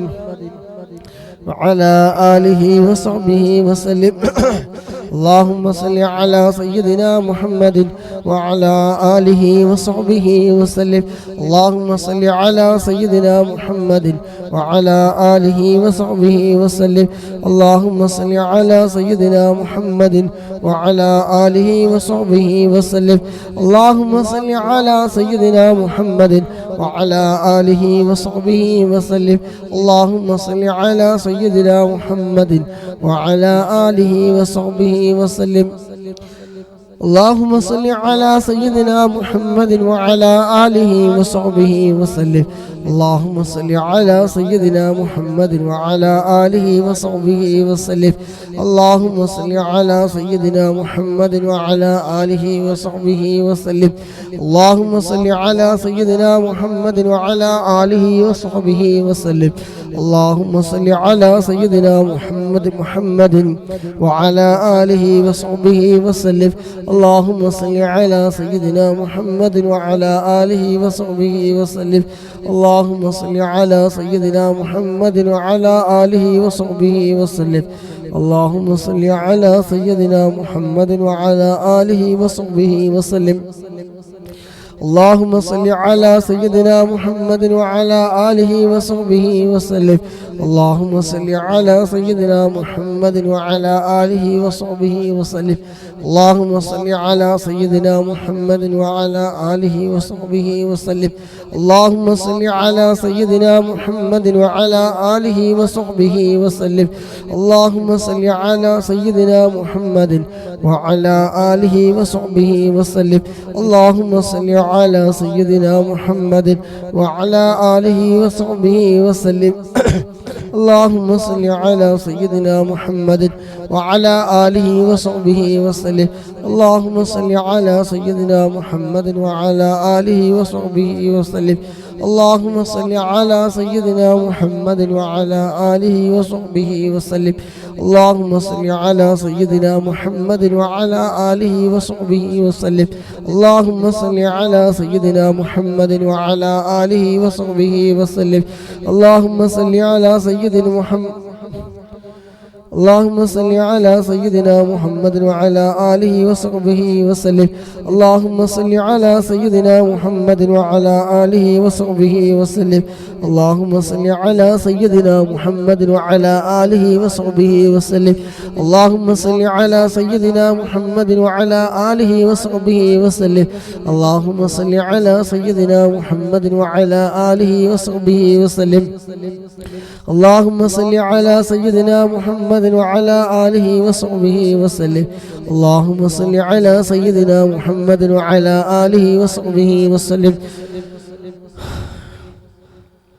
وعلى آله وصحبه وسلم. اللهم صل على سيدنا محمد وعلى آله وصحبه وسلم. اللهم صل على سيدنا محمد وعلى آله وصحبه وسلم. اللهم صل على سيدنا محمد وعلى آله وصحبه وسلم. اللهم صل على سيدنا محمد وعلى آله وصحبه وسلم. اللهم صل على سيدنا محمد وعلى آله وصحبه وسلم. اللهم صل على سيدنا محمد وعلى آله وصحبه وسلم. اللهم صل على سيدنا محمد وعلى آله وصحبه وسلم. اللهم صل على سيدنا محمد وعلى آله وصحبه وسلم. اللهم صل على سيدنا محمد وعلى آله وصحبه وسلم. اللهم صل على سيدنا محمد وعلى آله وصحبه وسلم. اللهم صل على سيدنا محمد وعلى آله وصحبه وسلم. اللهم صل على سيدنا محمد وعلى آله وصحبه وسلم. اللهم صل على سيدنا محمد وعلى آله وصحبه وسلم. اللهم صل على سيدنا محمد وعلى آله وصحبه وسلم. اللهم صل على سيدنا محمد وعلى آله وصحبه وسلم. اللهم صل على سيدنا محمد وعلى آله وصحبه وسلم. اللهم صل على سيدنا محمد وعلى آله وصحبه وسلم. اللهم صل على سيدنا محمد وعلى آله وصحبه وسلم. اللهم صل على سيدنا محمد وعلى آله وصحبه وسلم. اللهم صل على سيدنا محمد وعلى آله وصحبه وسلم. اللهم صل على سيدنا محمد وعلى آله وصحبه وسلم. اللهم صل على سيدنا محمد وعلى آله وصحبه وسلم. اللهم صل على سيدنا محمد وعلى آله وصحبه وسلم. اللهم صل على سيدنا محمد وعلى آله وصحبه وسلم. اللهم صل على سيدنا محمد اللهم صل على سيدنا محمد وعلى آله وصحبه وسلم. اللهم صل على سيدنا محمد وعلى آله وصحبه وسلم. اللهم صل على سيدنا محمد وعلى آله وصحبه وسلم. اللهم صل على سيدنا محمد وعلى آله وصحبه وسلم. اللهم صل على سيدنا محمد وعلى آله وصحبه وسلم. اللهم صل على سيدنا محمد وعلى آله وصحبه وسلم. اللهم صل على سيدنا محمد وعلى آله وصحبه وسلم. اللهم صل على سيدنا محمد وعلى آله وصحبه وسلم.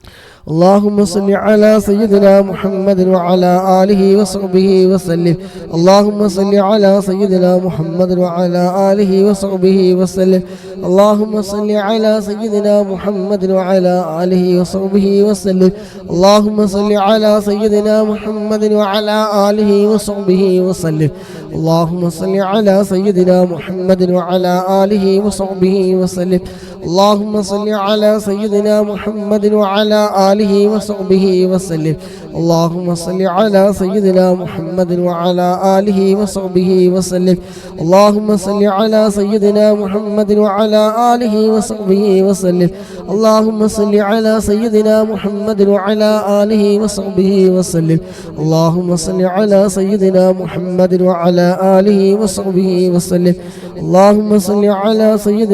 اللهم صل على سيدنا محمد وعلى آله وصحبه وسلم. اللهم صل على سيدنا محمد وعلى آله وصحبه وسلم. اللهم صل على سيدنا محمد وعلى آله وصحبه وسلم. اللهم صل على سيدنا محمد وعلى آله وصحبه وسلم. اللهم صل على سيدنا محمد وعلى آله وصحبه وسلم. اللهم صل على سيدنا محمد وعلى آله وصحبه وسلم. اللهم صل على سيدنا محمد وعلى آله وصحبه وسلم. اللهم صل على سيدنا محمد وعلى آله وصحبه وسلم. اللهم صل على سيدنا محمد وعلى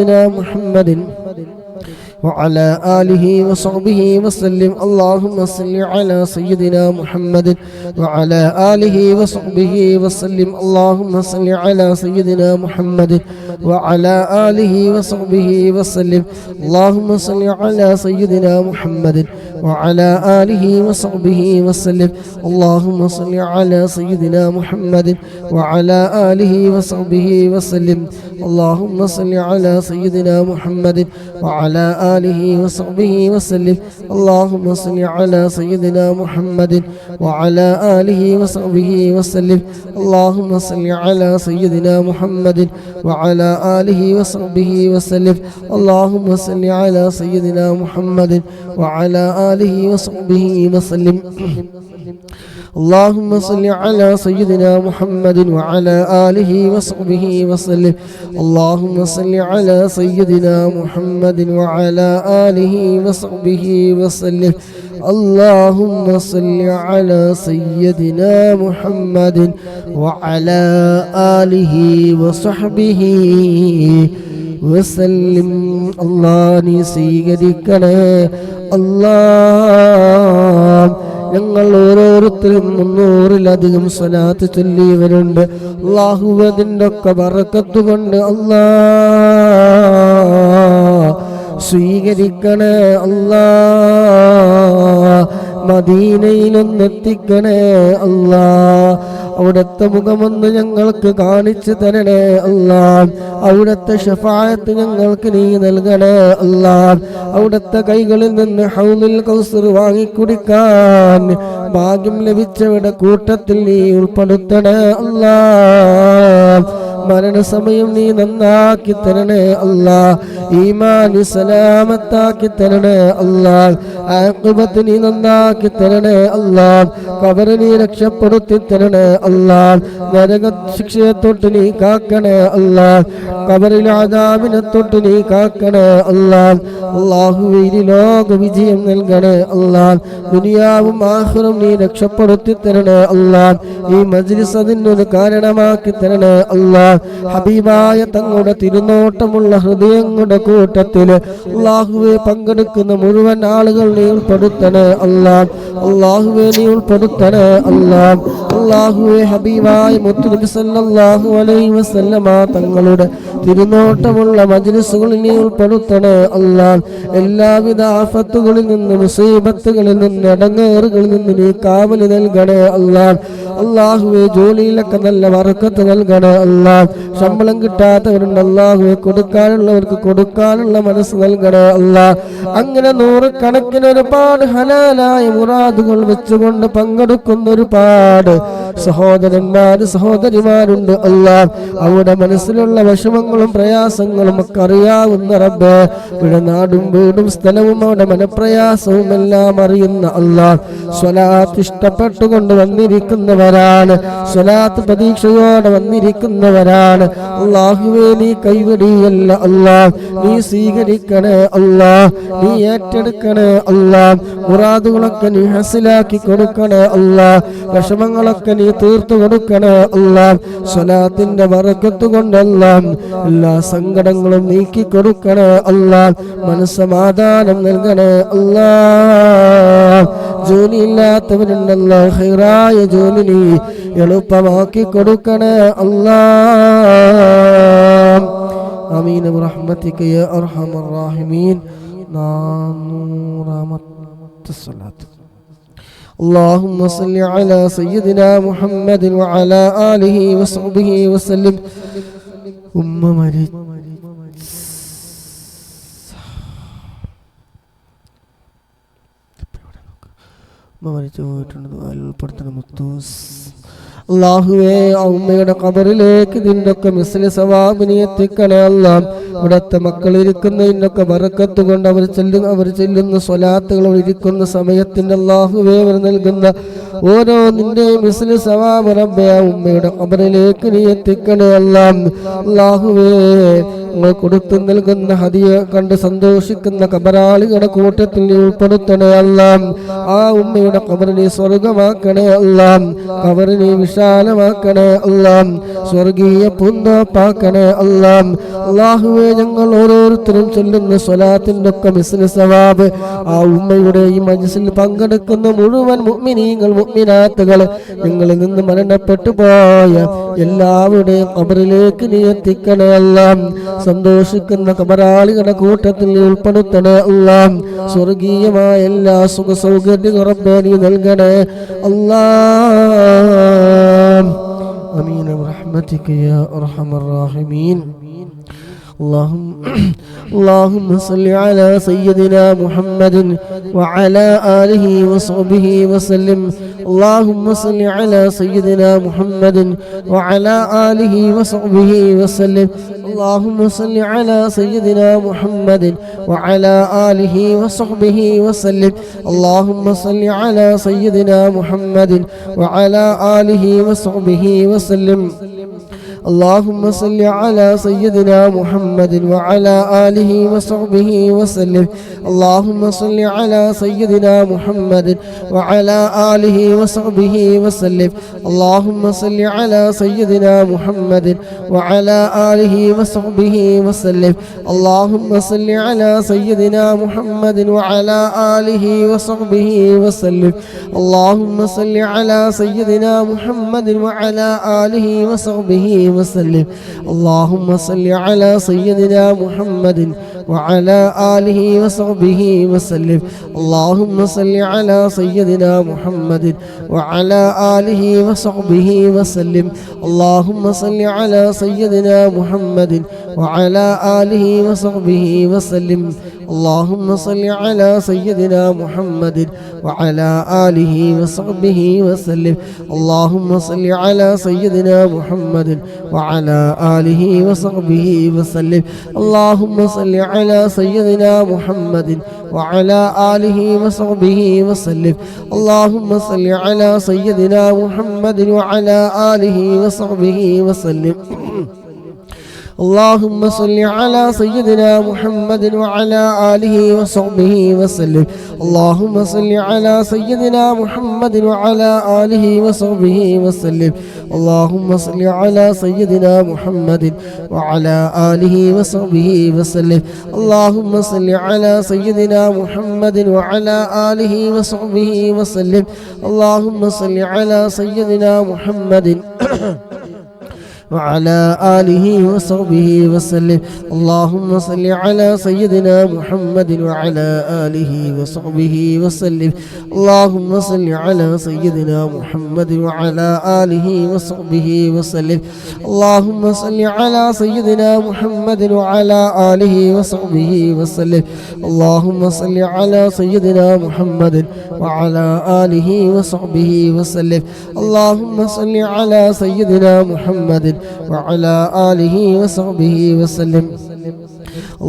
آله وصحبه وسلم. اللهم صل على سيدنا محمد وعلى آله وصحبه وسلم. اللهم صل على سيدنا محمد وعلى آله وصحبه وسلم. اللهم صل على سيدنا محمد وعلى آله وصحبه وسلم. اللهم صل على سيدنا محمد وعلى آله وصحبه وسلم. اللهم صل على سيدنا محمد وعلى آله وصحبه وسلم. اللهم صل على سيدنا محمد وعلى آله وصحبه وسلم. اللهم صل على سيدنا محمد وعلى آله وصحبه وسلم. اللهم صل على سيدنا محمد وعلى آله وصحبه وسلم. اللهم صل على سيدنا محمد وعلى آله وصحبه وسلم. اللهم صل على سيدنا محمد وعلى آله وصحبه وسلم. اللهم صل على سيدنا محمد وعلى آله وصحبه وسلم. اللهم صل على سيدنا محمد وعلى آله وصحبه വസല്ലം. അല്ലാഹ് നീ സ്വീകരിക്കണേ അല്ലാഹ്. ഞങ്ങൾ ഓരോരുത്തരും 300-ലധികം സ്വലാത്ത് ചൊല്ലിയവരുണ്ട്. അല്ലാഹു അതിൻ്റെ ഒക്കെ ബറക്കത്ത് കൊണ്ട് അല്ലാഹ് സ്വീകരിക്കണേ അല്ലാഹ്. മദീനയിലൊന്നെത്തിക്കണേ അല്ലാഹ്. അവിടുത്തെ മുഖമൊന്ന് ഞങ്ങൾക്ക് കാണിച്ചു തരണേ അല്ലാഹ്. അവിടുത്തെ ശഫാഅത്ത് ഞങ്ങൾക്ക് നീ നൽകണേ അല്ലാഹ്. അവിടുത്തെ കൈകളിൽ നിന്ന് ഹൗലുൽ കൗസർ വാങ്ങിക്കുടിക്കാൻ ഭാഗ്യം ലഭിച്ചവരുടെ കൂട്ടത്തിൽ നീ ഉൾപ്പെടുത്തണേ അല്ലാഹ്. മരണസമയം നീ നന്നാക്കി തരണേ അല്ലാഹ്. ഈമാനി സലാമത്താക്കി തരണേ അല്ലാഹ്. ആഖിബത്ത് നീ നന്നാക്കി തരണേ അല്ലാഹ്. ഖബർ നീ രക്ഷപ്പെടുത്തി തരണേ അല്ലാഹ്. നരക ശിക്ഷയെ തൊട്ട് നീ കാക്കണേ അല്ലാഹ്. ഖബറിലെ അദാബിനെ തൊട്ട് നീ കാക്കണേ അല്ലാഹ്. അല്ലാഹുവേ ലോക വിജയം നൽകണേ അല്ലാഹ്. ദുനിയാവും ആഖിറവും നീ രക്ഷപ്പെടുത്തി തരണേ അല്ലാഹ്. ഈ മജ്ലിസ് അതിനൊരു കാരണമാക്കി തരണേ അല്ലാഹ്. ഹബീബായ തങ്ങളുടെ തിരുനോട്ടമുള്ള ഹൃദയങ്ങളുടെ കൂട്ടത്തിൽ അല്ലാഹുവേ പങ്കെടുക്കുന്ന മുഴുവൻ ആളുകൾ നീ ഉൾപ്പെടുത്തണേ അല്ലാഹ്. അല്ലാഹുവേ നീ ഉൾപ്പെടുത്തണേ അല്ലാഹ്. അല്ലാഹുവേ ഹബീബായ മുത്തുനബി സല്ലല്ലാഹു അലൈഹി വസല്ലമ തങ്ങളുടെ തിരുനോട്ടമുള്ള മജ്ലിസുകളിൽ നീ ഉൾപ്പെടുത്തണേ അല്ലാഹ്. എല്ലാവിധ ആഫത്തുകളിൽ നിന്ന് മുസീബത്തുകളിൽ നിന്ന് ഇടങ്ങേറുകളിൽ നിന്ന് നീ കാവൽ നൽകണേ അല്ലാഹ്. അല്ലാഹുവേ ജോലിയിലൊക്കെ നല്ല ബറക്കത്ത് നൽകണേ അല്ലാഹ്. ശമ്പളം കിട്ടാത്തവരുണ്ട് അല്ലാഹുവേ കൊടുക്കാനുള്ളവർക്ക് കൊടുക്കാനുള്ള മനസ്സ് നൽകണേ അല്ലാഹ്. അങ്ങനെ 100 കണക്കിന് ഒരുപാട് ഹലാലായ മുറാദുകൾ വെച്ചുകൊണ്ട് പങ്കെടുക്കുന്ന ഒരുപാട് സഹോദരന്മാര് സഹോദരിമാരുണ്ട് അല്ലാഹ്. അവരുടെ മനസ്സിലുള്ള വിഷമങ്ങളും പ്രയാസങ്ങളും ഒക്കെ അറിയാവുന്ന റബ്ബേ, ഇവിടെ നാടും വീടും സ്ഥലവും അവരുടെ മനപ്രയാസവും എല്ലാം അറിയുന്ന അല്ലാഹ്. സ്വലാത്ത് ഇഷ്ടപ്പെട്ടുകൊണ്ട് വന്നിരിക്കുന്നവരാണ്, സ്വലാത്ത് പ്രതീക്ഷയോടെ വന്നിരിക്കുന്നവരാണ്. അല്ലാഹുവേ നീ കൈവടിയല്ല അല്ലാഹ്. നീ സ്വീകരിക്കണേ അല്ലാഹ്. നീ ഏറ്റെടുക്കണേ അല്ലാഹ്. മുറാദുകളൊക്കെ നീ ഹസിലാക്കി കൊടുക്കണേ അല്ലാഹ്. വിഷമങ്ങളൊക്കെ നീ തീർത്തു കൊടുക്കണേ അല്ലാഹ്. സ്വലാത്തിന്റെ ബറക്കത്ത് കൊണ്ടല്ലാഹ് എല്ലാ സങ്കടങ്ങളും നീക്കി കൊടുക്കണേ അല്ലാഹ്. മനസ്സമാധാനം നൽകണേ അല്ലാഹ്. ജോലിയില്ലാത്തവരുണ്ടല്ലോ, ഖൈറായ ജോലി നീ എളുപ്പമാക്കി കൊടുക്കണേ അല്ലാഹ്. ആമീൻ ബിറഹ്മതിക യാ അർഹമർ റഹീമീൻ. 400 സ്വലാത്ത്. اللهم صل على سيدنا محمد وعلى آله وصحبه وسلم. മരിച്ചു പോയിട്ടുണ്ട് ഉൾപ്പെടുത്തണം മുത്തൂസ്. അല്ലാഹുവേ ആ ഉമ്മയുടെ ഖബറിലേക്ക് ഇതിൻ്റെയൊക്കെ മിസ്ലി സവാബിനെ എത്തിക്കണേ അല്ലാഹ്. ഇവിടുത്തെ മക്കൾ ഇരിക്കുന്ന ഇതിൻ്റെയൊക്കെ ബറക്കത്ത് കൊണ്ട് അവർ ചെല്ലുന്ന സ്വലാത്തുകൾ ഇരിക്കുന്ന സമയത്തിൻ്റെ അല്ലാഹുവേ അവർ നൽകുന്ന ഓരോ നിന്റെ മിസ്ലി സവാബ് റബ്ബേ ആ ഉമ്മയുടെ ഖബറിലേക്ക് നീ എത്തിക്കണേ അല്ലാഹ്. അല്ലാഹുവേ നിങ്ങൾ കൊടുത്തു നൽകുന്ന ഹദിയ കണ്ട് സന്തോഷിക്കുന്ന ഖബറാളികളുടെ കൂട്ടത്തിൽ നീ ഉൾപ്പെടുത്തണേ അല്ലാഹ്. ആ ഉമ്മയുടെ ഖബർ നീ സ്വർഗമാക്കണേ അല്ലാഹ്. ഖബർ നീ വിശാലമാക്കണേ അല്ലാഹ്. സ്വർഗീയ പൂന്തോപ്പാക്കണേ അല്ലാഹ്. അല്ലാഹുവേ ഞങ്ങൾ ഓരോരുത്തരും ചൊല്ലുന്ന സ്വലാത്തിന്റെ ഒക്കെ മിസ്ലി സവാബ് ആ ഉമ്മയുടെ ഈ മജ്ലിസിൽ പങ്കെടുക്കുന്ന മുഴുവൻ മുഅ്മിനീങ്ങൾ മുഅ്മിനാത്തുകൾ ഞങ്ങളിൽ നിന്ന് മരണപ്പെട്ടു പോയ എല്ലാവരുടെയും ഖബറിലേക്ക് നീ എത്തിക്കണേ അല്ലാഹ്. സന്തോഷിക്കുന്ന ഖബറാളികളുടെ കൂട്ടത്തിൽ ഉൾപ്പെടുത്തണേ അല്ലാഹ്. സ്വർഗീയമായ എല്ലാ സുഖ സൗകര്യങ്ങളും റബ്ബേ നീ നൽകണേ അല്ലാഹ്. ആമീൻ ബിറഹ്മതിക യാ അർഹമർ റഹീമീൻ. اللهم صل على سيدنا محمد وعلى آله وصحبه وسلم. اللهم صل على سيدنا محمد وعلى آله وصحبه وسلم. اللهم صل على سيدنا محمد وعلى آله وصحبه وسلم. اللهم صل على سيدنا محمد وعلى آله وصحبه وسلم. اللهم صل على سيدنا محمد وعلى آله وصحبه وسلم. اللهم صل على سيدنا محمد وعلى آله وصحبه وسلم. اللهم صل على سيدنا محمد وعلى آله وصحبه وسلم. اللهم صل على سيدنا محمد وعلى آله وصحبه وسلم. اللهم صل على سيدنا محمد وعلى آله وصحبه وسلم. اللهم صل على سيدنا محمد وعلى آله وصحبه وسلم. اللهم صل على سيدنا محمد وعلى آله وصحبه وسلم. اللهم صل على سيدنا محمد وعلى آله وصحبه وسلم. اللهم صل على سيدنا محمد وعلى آله وصحبه وسلم. اللهم صل على سيدنا محمد وعلى آله وصحبه وسلم. اللهم صل على سيدنا محمد وعلى آله وصحبه وسلم. اللهم صل على سيدنا محمد وعلى آله وصحبه وسلم. اللهم صل على سيدنا محمد وعلى آله وصحبه وسلم. اللهم صل على سيدنا محمد وعلى آله وصحبه وسلم. اللهم صل على سيدنا محمد وعلى آله وصحبه وسلم. اللهم صل على سيدنا محمد وعلى آله وصحبه وسلم. اللهم صل على سيدنا محمد وعلى آله وصحبه وسلم. اللهم صل على سيدنا محمد وعلى آله وصحبه وسلم. اللهم صل على سيدنا محمد وعلى آله وصحبه وسلم. اللهم صل على سيدنا محمد وعلى آله وصحبه وسلم. اللهم صل على سيدنا محمد وعلى آله وصحبه وسلم. اللهم صل على سيدنا محمد وعلى آله وصحبه وسلم. اللهم صل على سيدنا محمد وعلى آله وصحبه وسلم.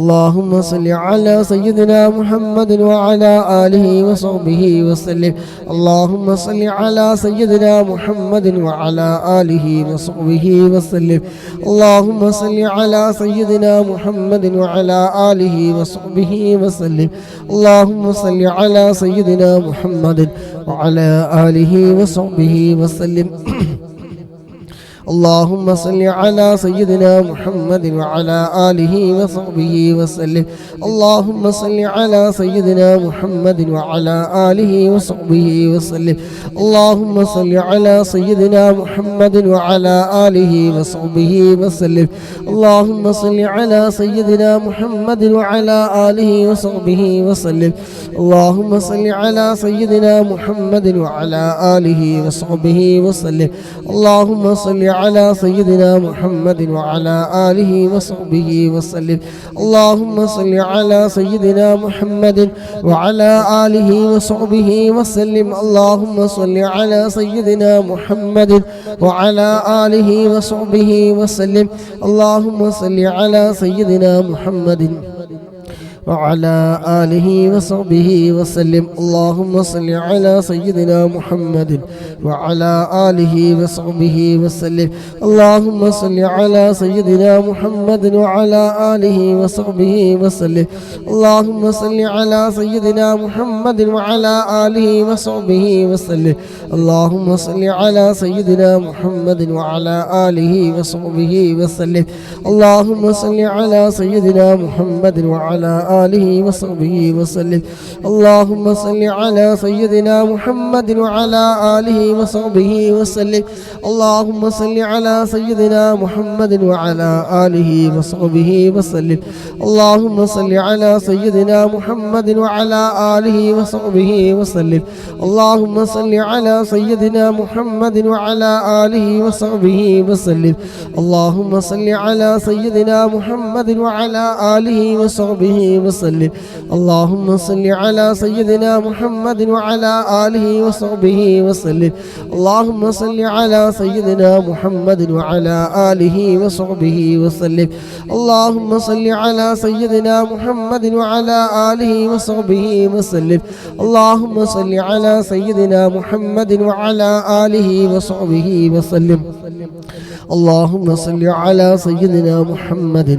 اللهم صل على سيدنا محمد وعلى آله وصحبه وسلم. اللهم صل على سيدنا محمد وعلى آله وصحبه وسلم. اللهم صل على سيدنا محمد وعلى آله وصحبه وسلم. اللهم صل على سيدنا محمد وعلى آله وصحبه وسلم. اللهم صل على سيدنا محمد وعلى آله وصحبه وسلم. اللهم صل على سيدنا محمد وعلى آله وصحبه وسلم. اللهم صل على سيدنا محمد وعلى آله وصحبه وسلم. اللهم صل على سيدنا محمد وعلى آله وصحبه وسلم. اللهم صل على سيدنا محمد وعلى آله وصحبه وسلم. اللهم صل على سيدنا محمد وعلى آله وصحبه وسلم. اللهم صل على سيدنا محمد وعلى آله وصحبه وسلم. اللهم صل على سيدنا محمد وعلى آله وصحبه وسلم. اللهم صل على سيدنا محمد وعلى آله وصحبه وسلم. اللهم صل على سيدنا محمد وعلى آله وصحبه وسلم. اللهم صل على سيدنا محمد وعلى آله وصحبه وسلم. اللهم صل على سيدنا محمد وعلى آله وصحبه وسلم. اللهم صل على سيدنا محمد وعلى آله وصحبه وسلم. اللهم صل على سيدنا محمد وعلى آله وصحبه وسلم. اللهم صل على سيدنا محمد وعلى آله وصحبه وسلم. اللهم صل على سيدنا محمد وعلى آله وصحبه وسلم. اللهم صل على سيدنا محمد وعلى آله وصحبه وسلم. اللهم صل على سيدنا محمد وعلى آله وصحبه وسلم. اللهم صل على سيدنا محمد وعلى آله وصحبه وسلم. اللهم صل على سيدنا محمد وعلى آله وصحبه وسلم. اللهم صل على سيدنا محمد وعلى آله وصحبه وسلم. اللهم صل على سيدنا محمد وعلى آله وصحبه وسلم. اللهم صل على سيدنا محمد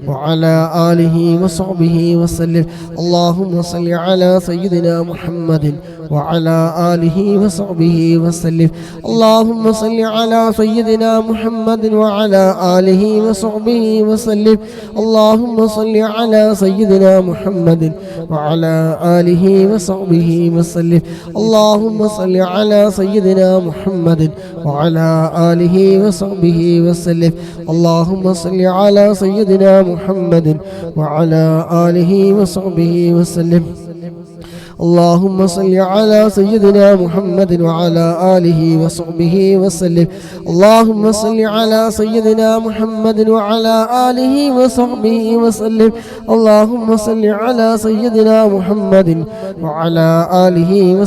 وعلى آله وصحبه وسلم. اللهم صل على سيدنا محمد وعلى آله وصحبه وسلم. اللهم صل على سيدنا محمد وعلى آله وصحبه وسلم. اللهم صل على سيدنا محمد وعلى آله وصحبه وسلم. اللهم صل على سيدنا محمد وعلى آله وصحبه وسلم. اللهم صل على سيدنا محمد وعلى آله وصحبه وسلم. اللهم صل على سيدنا محمد وعلى آله وصحبه وسلم. اللهم صل على سيدنا محمد وعلى آله وصحبه وسلم. اللهم صل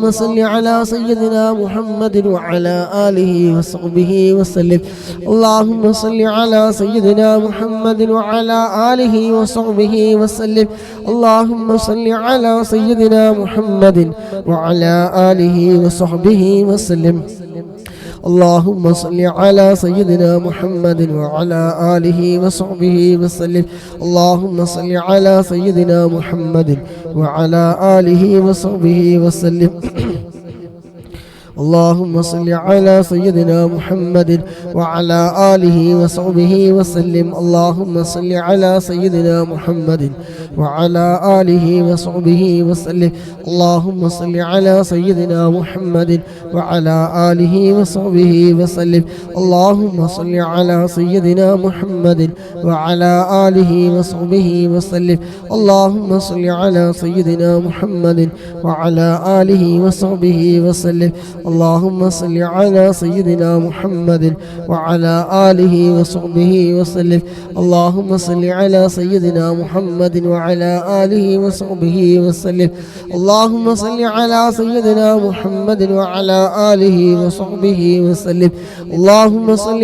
على سيدنا محمد وعلى آله وصحبه وسلم. اللهم صل على سيدنا محمد وعلى آله وصحبه وسلم. اللهم صل على سيدنا محمد وعلى آله وصحبه وسلم. اللهم صل على سيدنا محمد وعلى آله وصحبه وسلم. اللهم صل على سيدنا محمد وعلى آله وصحبه وسلم. اللهم صل على سيدنا محمد وعلى آله وصحبه وسلم. اللهم صل على سيدنا محمد وعلى آله وصحبه وسلم. اللهم صل على سيدنا محمد وعلى آله وصحبه وسلم. اللهم صل على سيدنا محمد وعلى آله وصحبه وسلم. اللهم صل على سيدنا محمد وعلى آله وصحبه وسلم. اللهم صل على سيدنا محمد وعلى آله وصحبه وسلم. اللهم صل على سيدنا محمد وعلى آله وصحبه وسلم. اللهم صل على سيدنا محمد وعلى آله وصحبه وسلم. اللهم صل على سيدنا محمد وعلى آله وصحبه وسلم. اللهم صل على سيدنا محمد وعلى آله وصحبه وسلم. اللهم صل على سيدنا محمد وعلى آله وصحبه وسلم. اللهم صل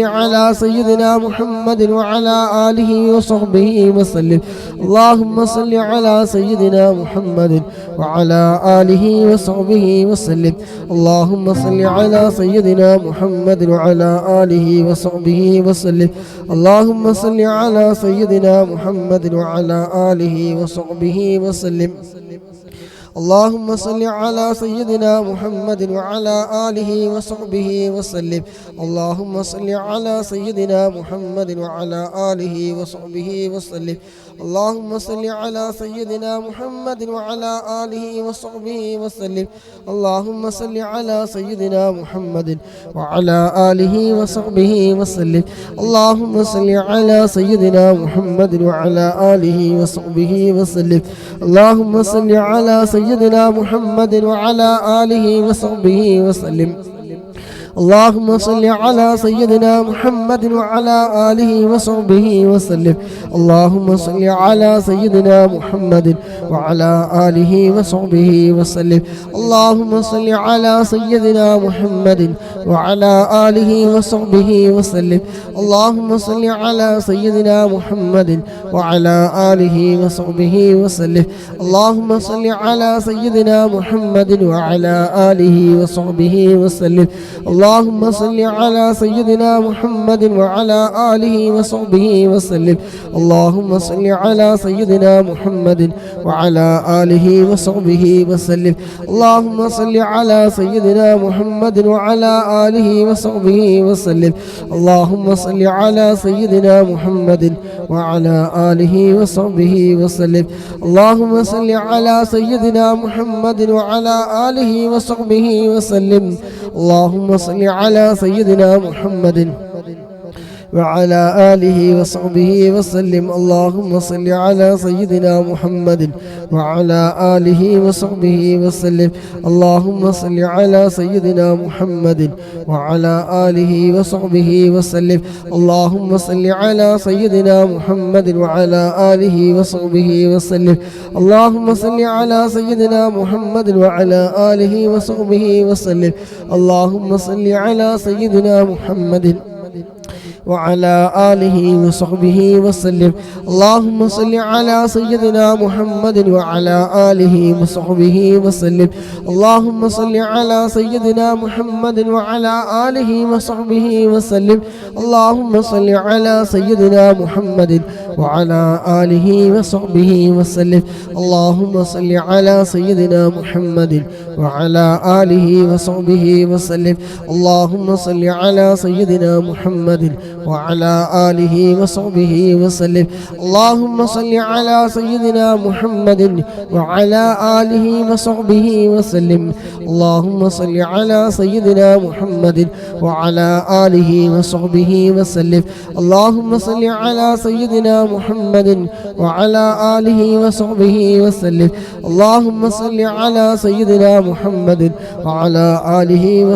على سيدنا محمد وعلى آله وصحبه وسلم. اللهم صل على سيدنا محمد وعلى آله وصحبه وسلم. اللهم صل على سيدنا محمد وعلى آله وصحبه وسلم. اللهم صل على سيدنا محمد وعلى آله وصحبه وسلم. اللهم صل على سيدنا محمد وعلى آله وصحبه وسلم. اللهم صل على سيدنا محمد وعلى آله وصحبه وسلم. اللهم صل على سيدنا محمد وعلى آله وصحبه وسلم. اللهم صل على سيدنا محمد وعلى آله وصحبه وسلم. اللهم صل على سيدنا محمد وعلى آله وصحبه وسلم. اللهم صل على سيدنا محمد وعلى آله وصحبه وسلم. اللهم صل على سيدنا محمد وعلى آله وصحبه وسلم. اللهم صل على سيدنا محمد وعلى آله وصحبه وسلم. اللهم صل على سيدنا محمد وعلى آله وصحبه وسلم. اللهم صل على سيدنا محمد وعلى آله وصحبه وسلم. اللهم صل على سيدنا محمد وعلى آله وصحبه وسلم. اللهم صل على سيدنا محمد وعلى آله وصحبه وسلم. اللهم صل على سيدنا محمد وعلى آله وصحبه وسلم. اللهم صل على سيدنا محمد وعلى آله وصحبه وسلم. اللهم صل على سيدنا محمد وعلى آله وصحبه وسلم. اللهم صل على سيدنا محمد وعلى آله وصحبه وسلم. اللهم صل على سيدنا محمد وعلى آله وصحبه وسلم. اللهم صل على سيدنا محمد وعلى آله وصحبه وسلم. اللهم صل على سيدنا محمد وعلى آله وصحبه وسلم. اللهم صل على سيدنا محمد وعلى آله وصحبه وسلم. اللهم صل على سيدنا محمد وعلى آله وصحبه وسلم. اللهم صل على سيدنا محمد وعلى آله وصحبه وسلم. اللهم صل على سيدنا محمد وعلى آله وصحبه وسلم. اللهم صل على سيدنا محمد وعلى آله وصحبه وسلم. اللهم صل على سيدنا محمد وعلى آله وصحبه وسلم. اللهم صل على سيدنا محمد وعلى آله وصحبه وسلم. اللهم صل على سيدنا محمد وعلى آله وصحبه وسلم. اللهم صل على سيدنا محمد وعلى آله وصحبه وسلم. اللهم صل على سيدنا محمد وعلى آله وصحبه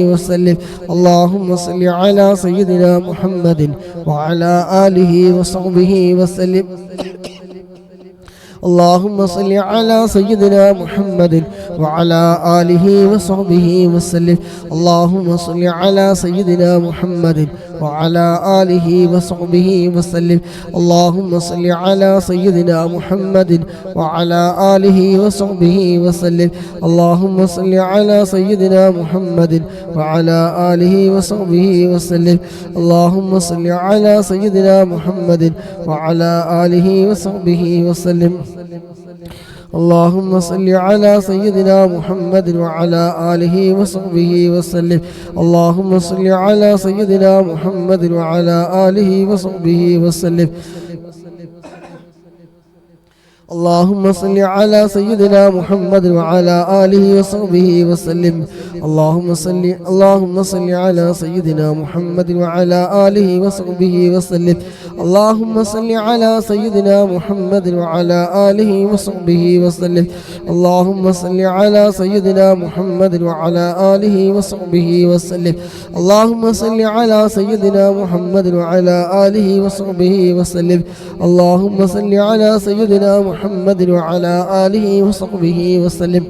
وسلم. اللهم صل على سيدنا محمد وعلى آله وصحبه وسلم. اللهم صل على سيدنا محمد وعلى آله وصحبه وسلم. اللهم صل على سيدنا محمد وعلى آله وصحبه وسلم. اللهم صل على سيدنا محمد وعلى آله وصحبه وسلم. اللهم صل على سيدنا محمد وعلى آله وصحبه وسلم. اللهم صل على سيدنا محمد وعلى آله وصحبه وسلم. اللهم صل على سيدنا محمد وعلى آله وصحبه وسلم. اللهم صل على سيدنا محمد وعلى آله وصحبه وسلم. اللهم صل على سيدنا محمد وعلى آله وصحبه وسلم. اللهم صل على سيدنا محمد وعلى آله وصحبه وسلم. اللهم صل على سيدنا محمد وعلى آله وصحبه وسلم. اللهم صل على سيدنا محمد وعلى آله وصحبه وسلم. اللهم صل على سيدنا محمد وعلى آله وصحبه وسلم. اللهم صل على سيدنا محمد وعلى آله وصحبه وسلم. اللهم صل على سيدنا محمد وعلى آله وصحبه وسلم.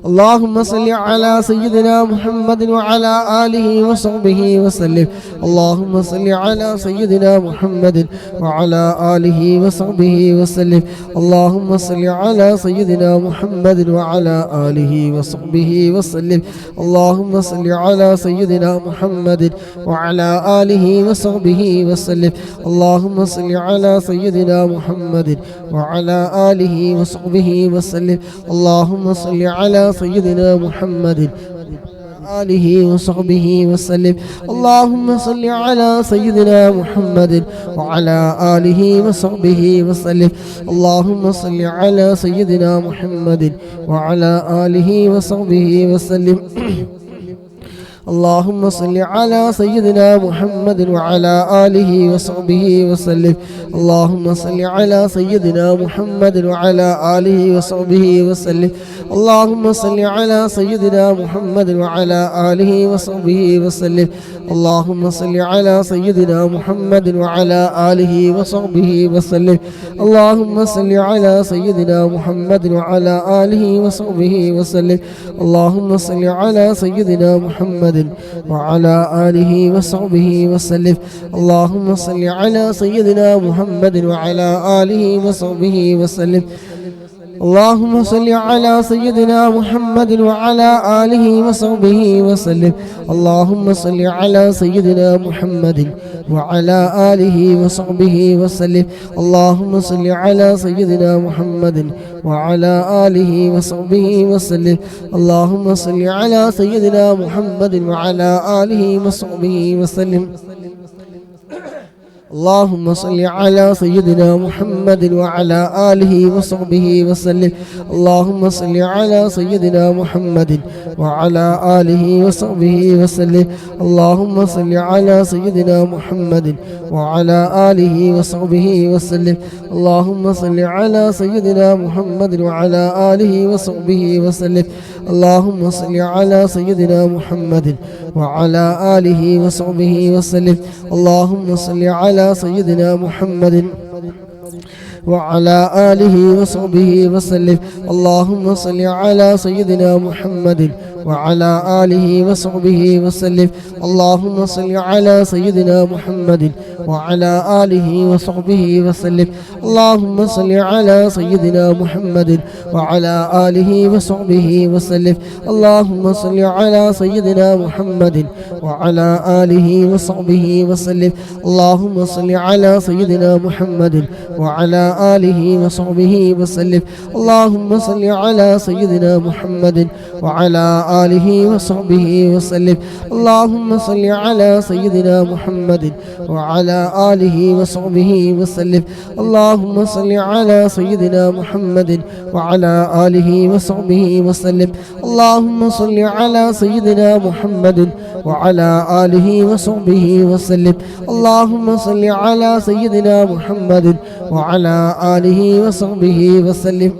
اللهم صل على سيدنا محمد وعلى آله وصحبه وسلم. اللهم صل على سيدنا محمد وعلى آله وصحبه وسلم. اللهم صل على سيدنا محمد وعلى آله وصحبه وسلم. اللهم صل على سيدنا محمد وعلى آله وصحبه وسلم. اللهم صل على سيدنا محمد آله وصحبه وسلم. اللهم صل على سيدنا محمد وعلى آله وصحبه وسلم. اللهم صل على سيدنا محمد وعلى آله وصحبه وسلم. اللهم صل على سيدنا محمد وعلى آله وصحبه وسلم. اللهم صل على سيدنا محمد وعلى آله وصحبه وسلم. اللهم صل على سيدنا محمد وعلى آله وصحبه وسلم. اللهم صل على سيدنا محمد وعلى آله وصحبه وسلم. اللهم صل على سيدنا محمد وعلى آله وصحبه وسلم. اللهم صل على سيدنا محمد وعلى آله وصحبه وسلم. اللهم صل على سيدنا محمد وعلى آله وصحبه وسلم. اللهم صل على سيدنا محمد وعلى آله وصحبه وسلم. اللهم صل على سيدنا محمد وعلى آله وصحبه وسلم. اللهم صل على سيدنا محمد وعلى آله وصحبه وسلم. اللهم صل على سيدنا محمد وعلى آله وصحبه وسلم. اللهم صل على سيدنا محمد وعلى آله وصحبه وسلم. اللهم صل على سيدنا محمد وعلى آله وصحبه وسلم. اللهم صل على سيدنا محمد وعلى آله وصحبه وسلم. اللهم صل على سيدنا محمد وعلى آله وصحبه وسلم. اللهم صل على سيدنا محمد وعلى آله وصحبه وسلم. اللهم صل على سيدنا محمد وعلى آله وصحبه وسلم. اللهم صل على سيدنا محمد وعلى آله وصحبه وسلم. اللهم صل على سيدنا محمد وعلى آله وصحبه وسلم. اللهم صل على سيدنا محمد وعلى آله وصحبه وسلم. اللهم صل على سيدنا محمد وعلى آله وصحبه وسلم. اللهم صل على سيدنا محمد وعلى آله وصحبه وسلم. اللهم صل على سيدنا محمد وعلى آله وصحبه وسلم. اللهم صل على سيدنا محمد وعلى آله وصحبه وسلم. اللهم صل على سيدنا محمد وعلى آله وصحبه وسلم. اللهم صل على سيدنا محمد وعلى آله وصحبه وسلم. اللهم صل على سيدنا محمد وعلى آله وصحبه وسلم. اللهم صل على سيدنا محمد وعلى آله وصحبه وسلم.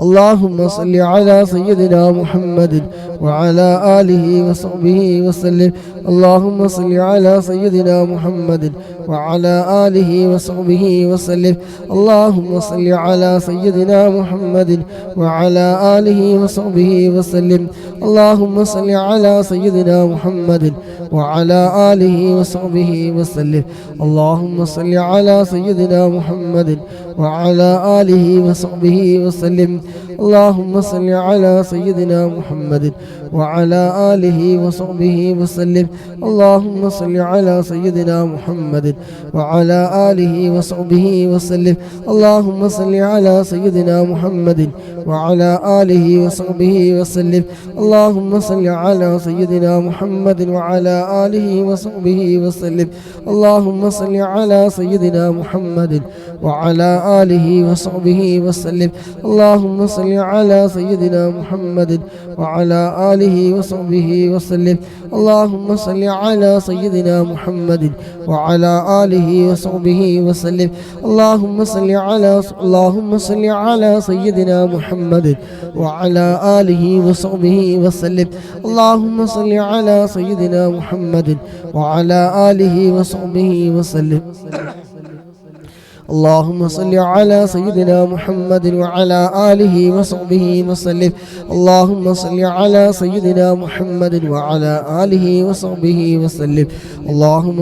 اللهم صل على سيدنا محمد وعلى آله وصحبه وسلم. اللهم صل على سيدنا محمد وعلى آله وصحبه وسلم. اللهم صل على سيدنا محمد وعلى آله وصحبه وسلم. اللهم صل على سيدنا محمد وعلى آله وصحبه وسلم. اللهم صل على سيدنا محمد وعلى آله وصحبه وسلم. اللهم صل على سيدنا محمد وعلى آله وصحبه وسلم. اللهم صل على سيدنا محمد وعلى آله وصحبه وسلم. اللهم صل على سيدنا محمد وعلى آله وصحبه وسلم. اللهم صل على سيدنا محمد وعلى آله وصحبه وسلم. اللهم صل على سيدنا محمد وعلى آله وصحبه وسلم. اللهم صل على سيدنا محمد وعلى آله وصحبه وسلم. اللهم صل على سيدنا محمد وعلى آله وصحبه وسلم. اللهم صل على سيدنا محمد وعلى آله وصحبه وسلم. اللهم صل على سيدنا محمد وعلى آله وصحبه وسلم. اللهم صل على سيدنا محمد وعلى آله وصحبه وسلم. اللهم صل على سيدنا محمد وعلى آله وصحبه وسلم. اللهم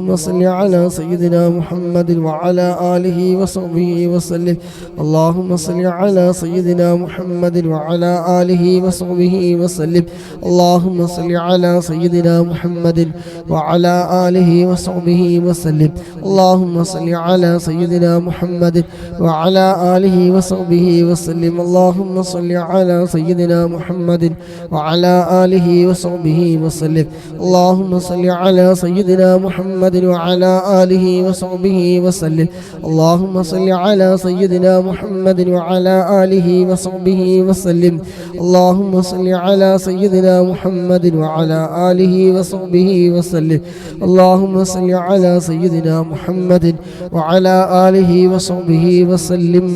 صل على سيدنا محمد وعلى آله وصحبه وسلم. اللهم صل على سيدنا محمد وعلى آله وصحبه وسلم. اللهم صل على سيدنا محمد وعلى آله وصحبه وسلم. اللهم صل على سيدنا محمد وعلى آله وصحبه وسلم. اللهم صل على سيدنا محمد وعلى آله وصحبه وسلم. اللهم صل على سيدنا محمد وعلى آله وصحبه وسلم. اللهم صل على سيدنا محمد وعلى آله وصحبه وسلم. اللهم صل على سيدنا محمد وعلى آله وصحبه وسلم. اللهم صل على سيدنا محمد وعلى آله وصحبه وسلم.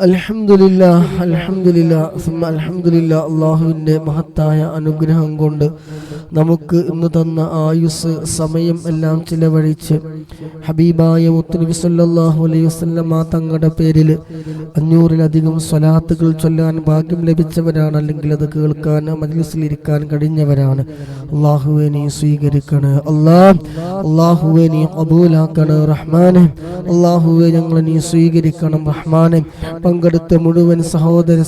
അൽഹംദുലില്ലാഹ് അൽഹംദുലില്ലാഹ് അള്ളാഹുവിൻ്റെ മഹത്തായ അനുഗ്രഹം കൊണ്ട് നമുക്ക് ഇന്ന് തന്ന ആയുസ് സമയം എല്ലാം ചിലവഴിച്ച് ഹബീബായ മുത്തുനബി സല്ലല്ലാഹു അലൈഹി വസല്ലമ തങ്ങളുടെ പേരിൽ 500-ലധികം സ്വലാത്തുകൾ ചൊല്ലാൻ ഭാഗ്യം ലഭിച്ചവരാണ്, അല്ലെങ്കിൽ അത് കേൾക്കാൻ മജ്ലിസിലിരിക്കാൻ കഴിഞ്ഞവരാണ്. അള്ളാഹുവേ നീ സ്വീകരിക്കണേ അള്ളാഹുവേ നീ ഖബൂലാക്കണേ റഹ്മാനെ. അള്ളാഹുവേ ഞങ്ങളെ നീ സ്വീകരിക്കണം റഹ്മാനെ. പങ്കെടുത്ത മുഴുവൻ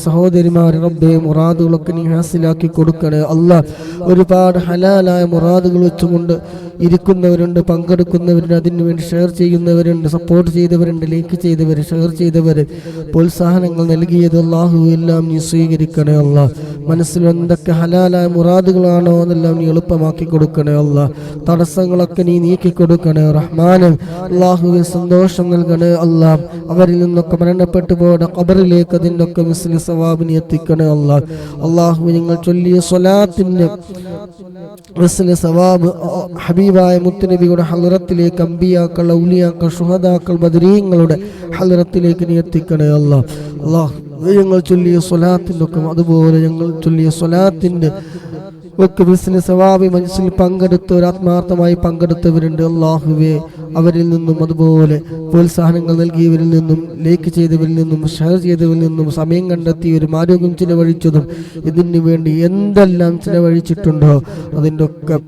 സഹോദരിമാർ റബ്ബേ മുറാദുകളൊക്കെ നീ ഹാസിലാക്കി കൊടുക്കണേ അല്ലാഹ്. ഒരുപാട് ഹലാലായ മുറാദുകൾ വെച്ചുകൊണ്ട് ഇരിക്കുന്നവരുണ്ട്, പങ്കെടുക്കുന്നവരുണ്ട്, അതിനുവേണ്ടി ഷെയർ ചെയ്യുന്നവരുണ്ട്, സപ്പോർട്ട് ചെയ്തവരുണ്ട്, ലൈക്ക് ചെയ്തവർ, ഷെയർ ചെയ്തവർ, പ്രോത്സാഹനങ്ങൾ നൽകിയത് അല്ലാഹു എല്ലാം നീ സ്വീകരിക്കണേ അല്ലാഹ്. മനസ്സിൽ എന്തൊക്കെ ഹലാലായ മുറാദുകളാണോ അതെല്ലാം നീ എളുപ്പമാക്കി കൊടുക്കണേ അല്ലാഹ്. തടസ്സങ്ങളൊക്കെ നീ നീക്കി കൊടുക്കണേ റഹ്മാനെ. അല്ലാഹുവേ സന്തോഷം നൽകണേ അല്ലാഹ്. അവരിൽ നിന്നൊക്കെ മരണപ്പെട്ടു പോയ ഖബറിലേക്ക് അതിൻ്റെ ഒക്കെ മിസ്ലി സവാബിനെ എത്തിക്കണേ അല്ലാഹ്. അല്ലാഹുവേ ഞങ്ങൾ ചൊല്ലിയ സ്വലാത്തിന് മിസ്ലി സവാബ് ഹബീബായ മുത്തുനബിയുടെ ഹളറത്തിലേക്ക്, അമ്പിയാക്കൾ, ഔലിയാക്കൾ, ശുഹദാക്കൾ, ബദരീങ്ങളുടെ ഹളറത്തിലേക്ക് നീ എത്തിക്കണേ അല്ലാഹ്. ഞങ്ങൾ ചൊല്ലിയ സ്വലാത്തിൻ്റെ ഒക്കെ അതുപോലെ ഞങ്ങൾ ചൊല്ലിയ സ്വലാത്തിൻ്റെ ഒക്കെ മിസ്ലി സവാബി മനസ്സിൽ പങ്കെടുത്തവർ, ആത്മാർത്ഥമായി പങ്കെടുത്തവരുണ്ട് അല്ലാഹുവേ. അവരിൽ നിന്നും അതുപോലെ പ്രോത്സാഹനങ്ങൾ നൽകിയവരിൽ നിന്നും, ലൈക്ക് ചെയ്തവരിൽ നിന്നും, ഷെയർ ചെയ്തവരിൽ നിന്നും, സമയം കണ്ടെത്തിയവരും ആരോഗ്യം ചിലവഴിച്ചതും ഇതിനു വേണ്ടി എന്തെല്ലാം ചിലവഴിച്ചിട്ടുണ്ടോ അതിൻ്റെ ഒക്കെ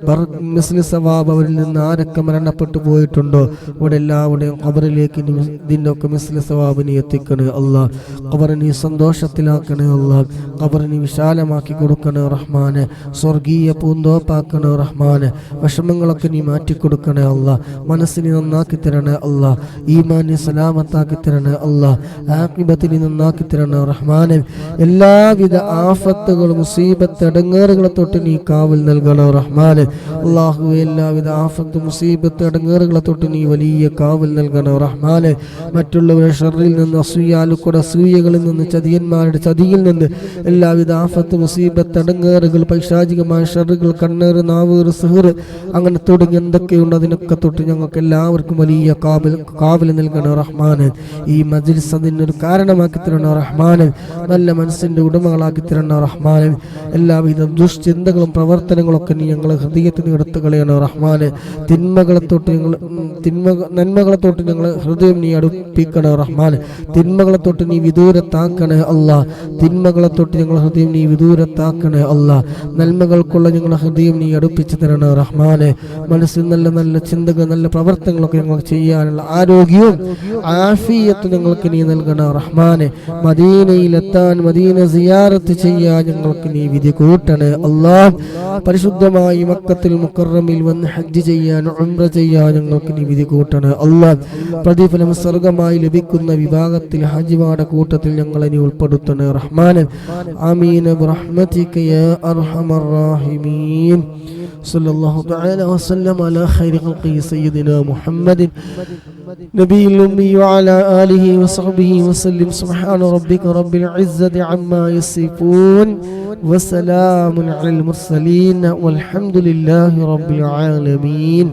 മിസ്ലി സവാബ് അവരിൽ നിന്ന് ആരൊക്കെ മരണപ്പെട്ടു പോയിട്ടുണ്ടോ അവിടെ എല്ലാവരുടെയും ഖബറിലേക്ക് ഇതിൻ്റെ ഒക്കെ മിസ്ലി സവാബിനെ എത്തിക്കണേ അല്ലാഹ്. ഖബറിനെ സന്തോഷത്തിലാക്കണേ അല്ലാഹ്. ഖബറിനെ വിശാലമാക്കി കൊടുക്കണേ റഹ്മാനെ. സ്വർഗീയ പൂന്തോപ്പാക്കണേ റഹ്മാനെ. വിഷമങ്ങളൊക്കെ നീ മാറ്റിക്കൊടുക്കണേ അല്ലാഹ്. മനസ്സിനെ നന്നാക്കി തരണേ അല്ലാഹ്. ഈമാനെ സലാമത്താക്കി തരണേ അല്ലാഹ്. ആഖിബത്തിനെ നന്നാക്കി തരണേ റഹ്മാനെ. എല്ലാവിധ ആഫത്തുകളും മുസീബത്ത് ഇടങ്ങേറുകളെ തൊട്ട് നീ കാവൽ നൽകണേ റഹ്മാനെ. അല്ലാഹു എല്ലാവിധ ആഫത്ത് മുസീബത്ത് ഇടങ്ങേറുകളെ തൊട്ട് നീ വലിയ കാവൽ നൽകണേ റഹ്മാനെ. മറ്റുള്ളവരുടെ ഷർറിൽ നിന്ന്, അസൂയാലുക്കൂടെ അസൂയകളിൽ നിന്ന്, ചതിയന്മാരുടെ ചതിയിൽ നിന്ന് എല്ലാവിധ ആഫത്ത് മുസീബത്ത് ഇടങ്ങേറുകൾ, പൈശാചികമായ ഷർറുകൾ, കണ്ണേറ്, നാവേറ്, സിഹ്ർ, അങ്ങനെ തുടങ്ങി എന്തൊക്കെയുണ്ട് അതിനൊക്കെ തൊട്ട് ഞങ്ങൾക്ക് എല്ലാവർക്കും വലിയ കാവൽ നൽകണേ റഹ്മാനെ. ഈ മജ്ലിസ് അതിനൊരു കാരണമാക്കി തരണേ റഹ്മാനെ. നല്ല മനസ്സിന്റെ ഉടമകളാക്കി തരണേ റഹ്മാനെ. എല്ലാവിധ ദുഷ്ചിന്തകളും പ്രവർത്തനങ്ങളൊക്കെ നീ ഞങ്ങളെ ഹൃദയത്തിൽ നിന്ന് എടുത്തു കളയണേ റഹ്മാനെ. നന്മകളെ തൊട്ട് ഞങ്ങളെ ഹൃദയം നീ അടുപ്പിക്കണേ റഹ്മാനെ. തിന്മകളെ തൊട്ട് നീ വിദൂരത്താക്കണേ അല്ലാഹ്. തിന്മകളെ തൊട്ട് ഞങ്ങളെ ഹൃദയം നീ വിദൂരത്താക്കണേ അല്ലാഹ്. നന്മകൾക്കുള്ള ഞങ്ങളുടെ ഹൃദയം നീ അടുപ്പിച്ചു തരണേ റഹ്മാനെ. മനസ്സിൽ നല്ല നല്ല ചിന്തകൾ, നല്ല പ്രവർത്തനങ്ങളൊക്കെ ഞങ്ങൾക്ക് ചെയ്യാനുള്ള ആരോഗ്യവും ആഫിയത്തും ഞങ്ങൾക്ക് നീ നൽകണേ റഹ്മാനെ. മദീനയിലെത്താൻ, മദീന സിയാറത്ത് ചെയ്യാൻ ഞങ്ങൾക്ക് നീ വിധി കൂട്ടണേ അല്ലാഹ്. പരിശുദ്ധമായി മക്കത്തുൽ മുക്കറമിൽ വന്ന് ഹജ്ജ് ചെയ്യാൻ, ഉംറ ചെയ്യാൻ ഞങ്ങൾക്ക് നീ വിധി കൂട്ടണേ അല്ലാഹ്. പ്രതിഫലം സ്വർഗമായി ലഭിക്കുന്ന വിഭാഗത്തിൽ ഹജ്ജിമാരുടെ കൂട്ടത്തിൽ ഞങ്ങളെ നീ ഉൾപ്പെടുത്തണേ റഹ്മാനെ. ആമീൻ ബിറഹ്മതിക യാ അർഹമർ റഹീമീൻ. സല്ലല്ലാഹു തആല വസല്ലം അലാ ഖൈരി ഖൽഖി സയ്യിദിനാ മുഹമ്മദിൻ നബിയിൽ ഉമ്മി വഅലാ ആലിഹി വസഹ്ബിഹി വസല്ലം. സുബ്ഹാന റബ്ബിക റബ്ബിൽ ഇസ്സതി അമ്മാ യസിഫൂൻ വസലാമുൻ അലൽ മുർസലീൻ വൽഹംദുലില്ലാഹി റബ്ബിൽ ആലമീൻ.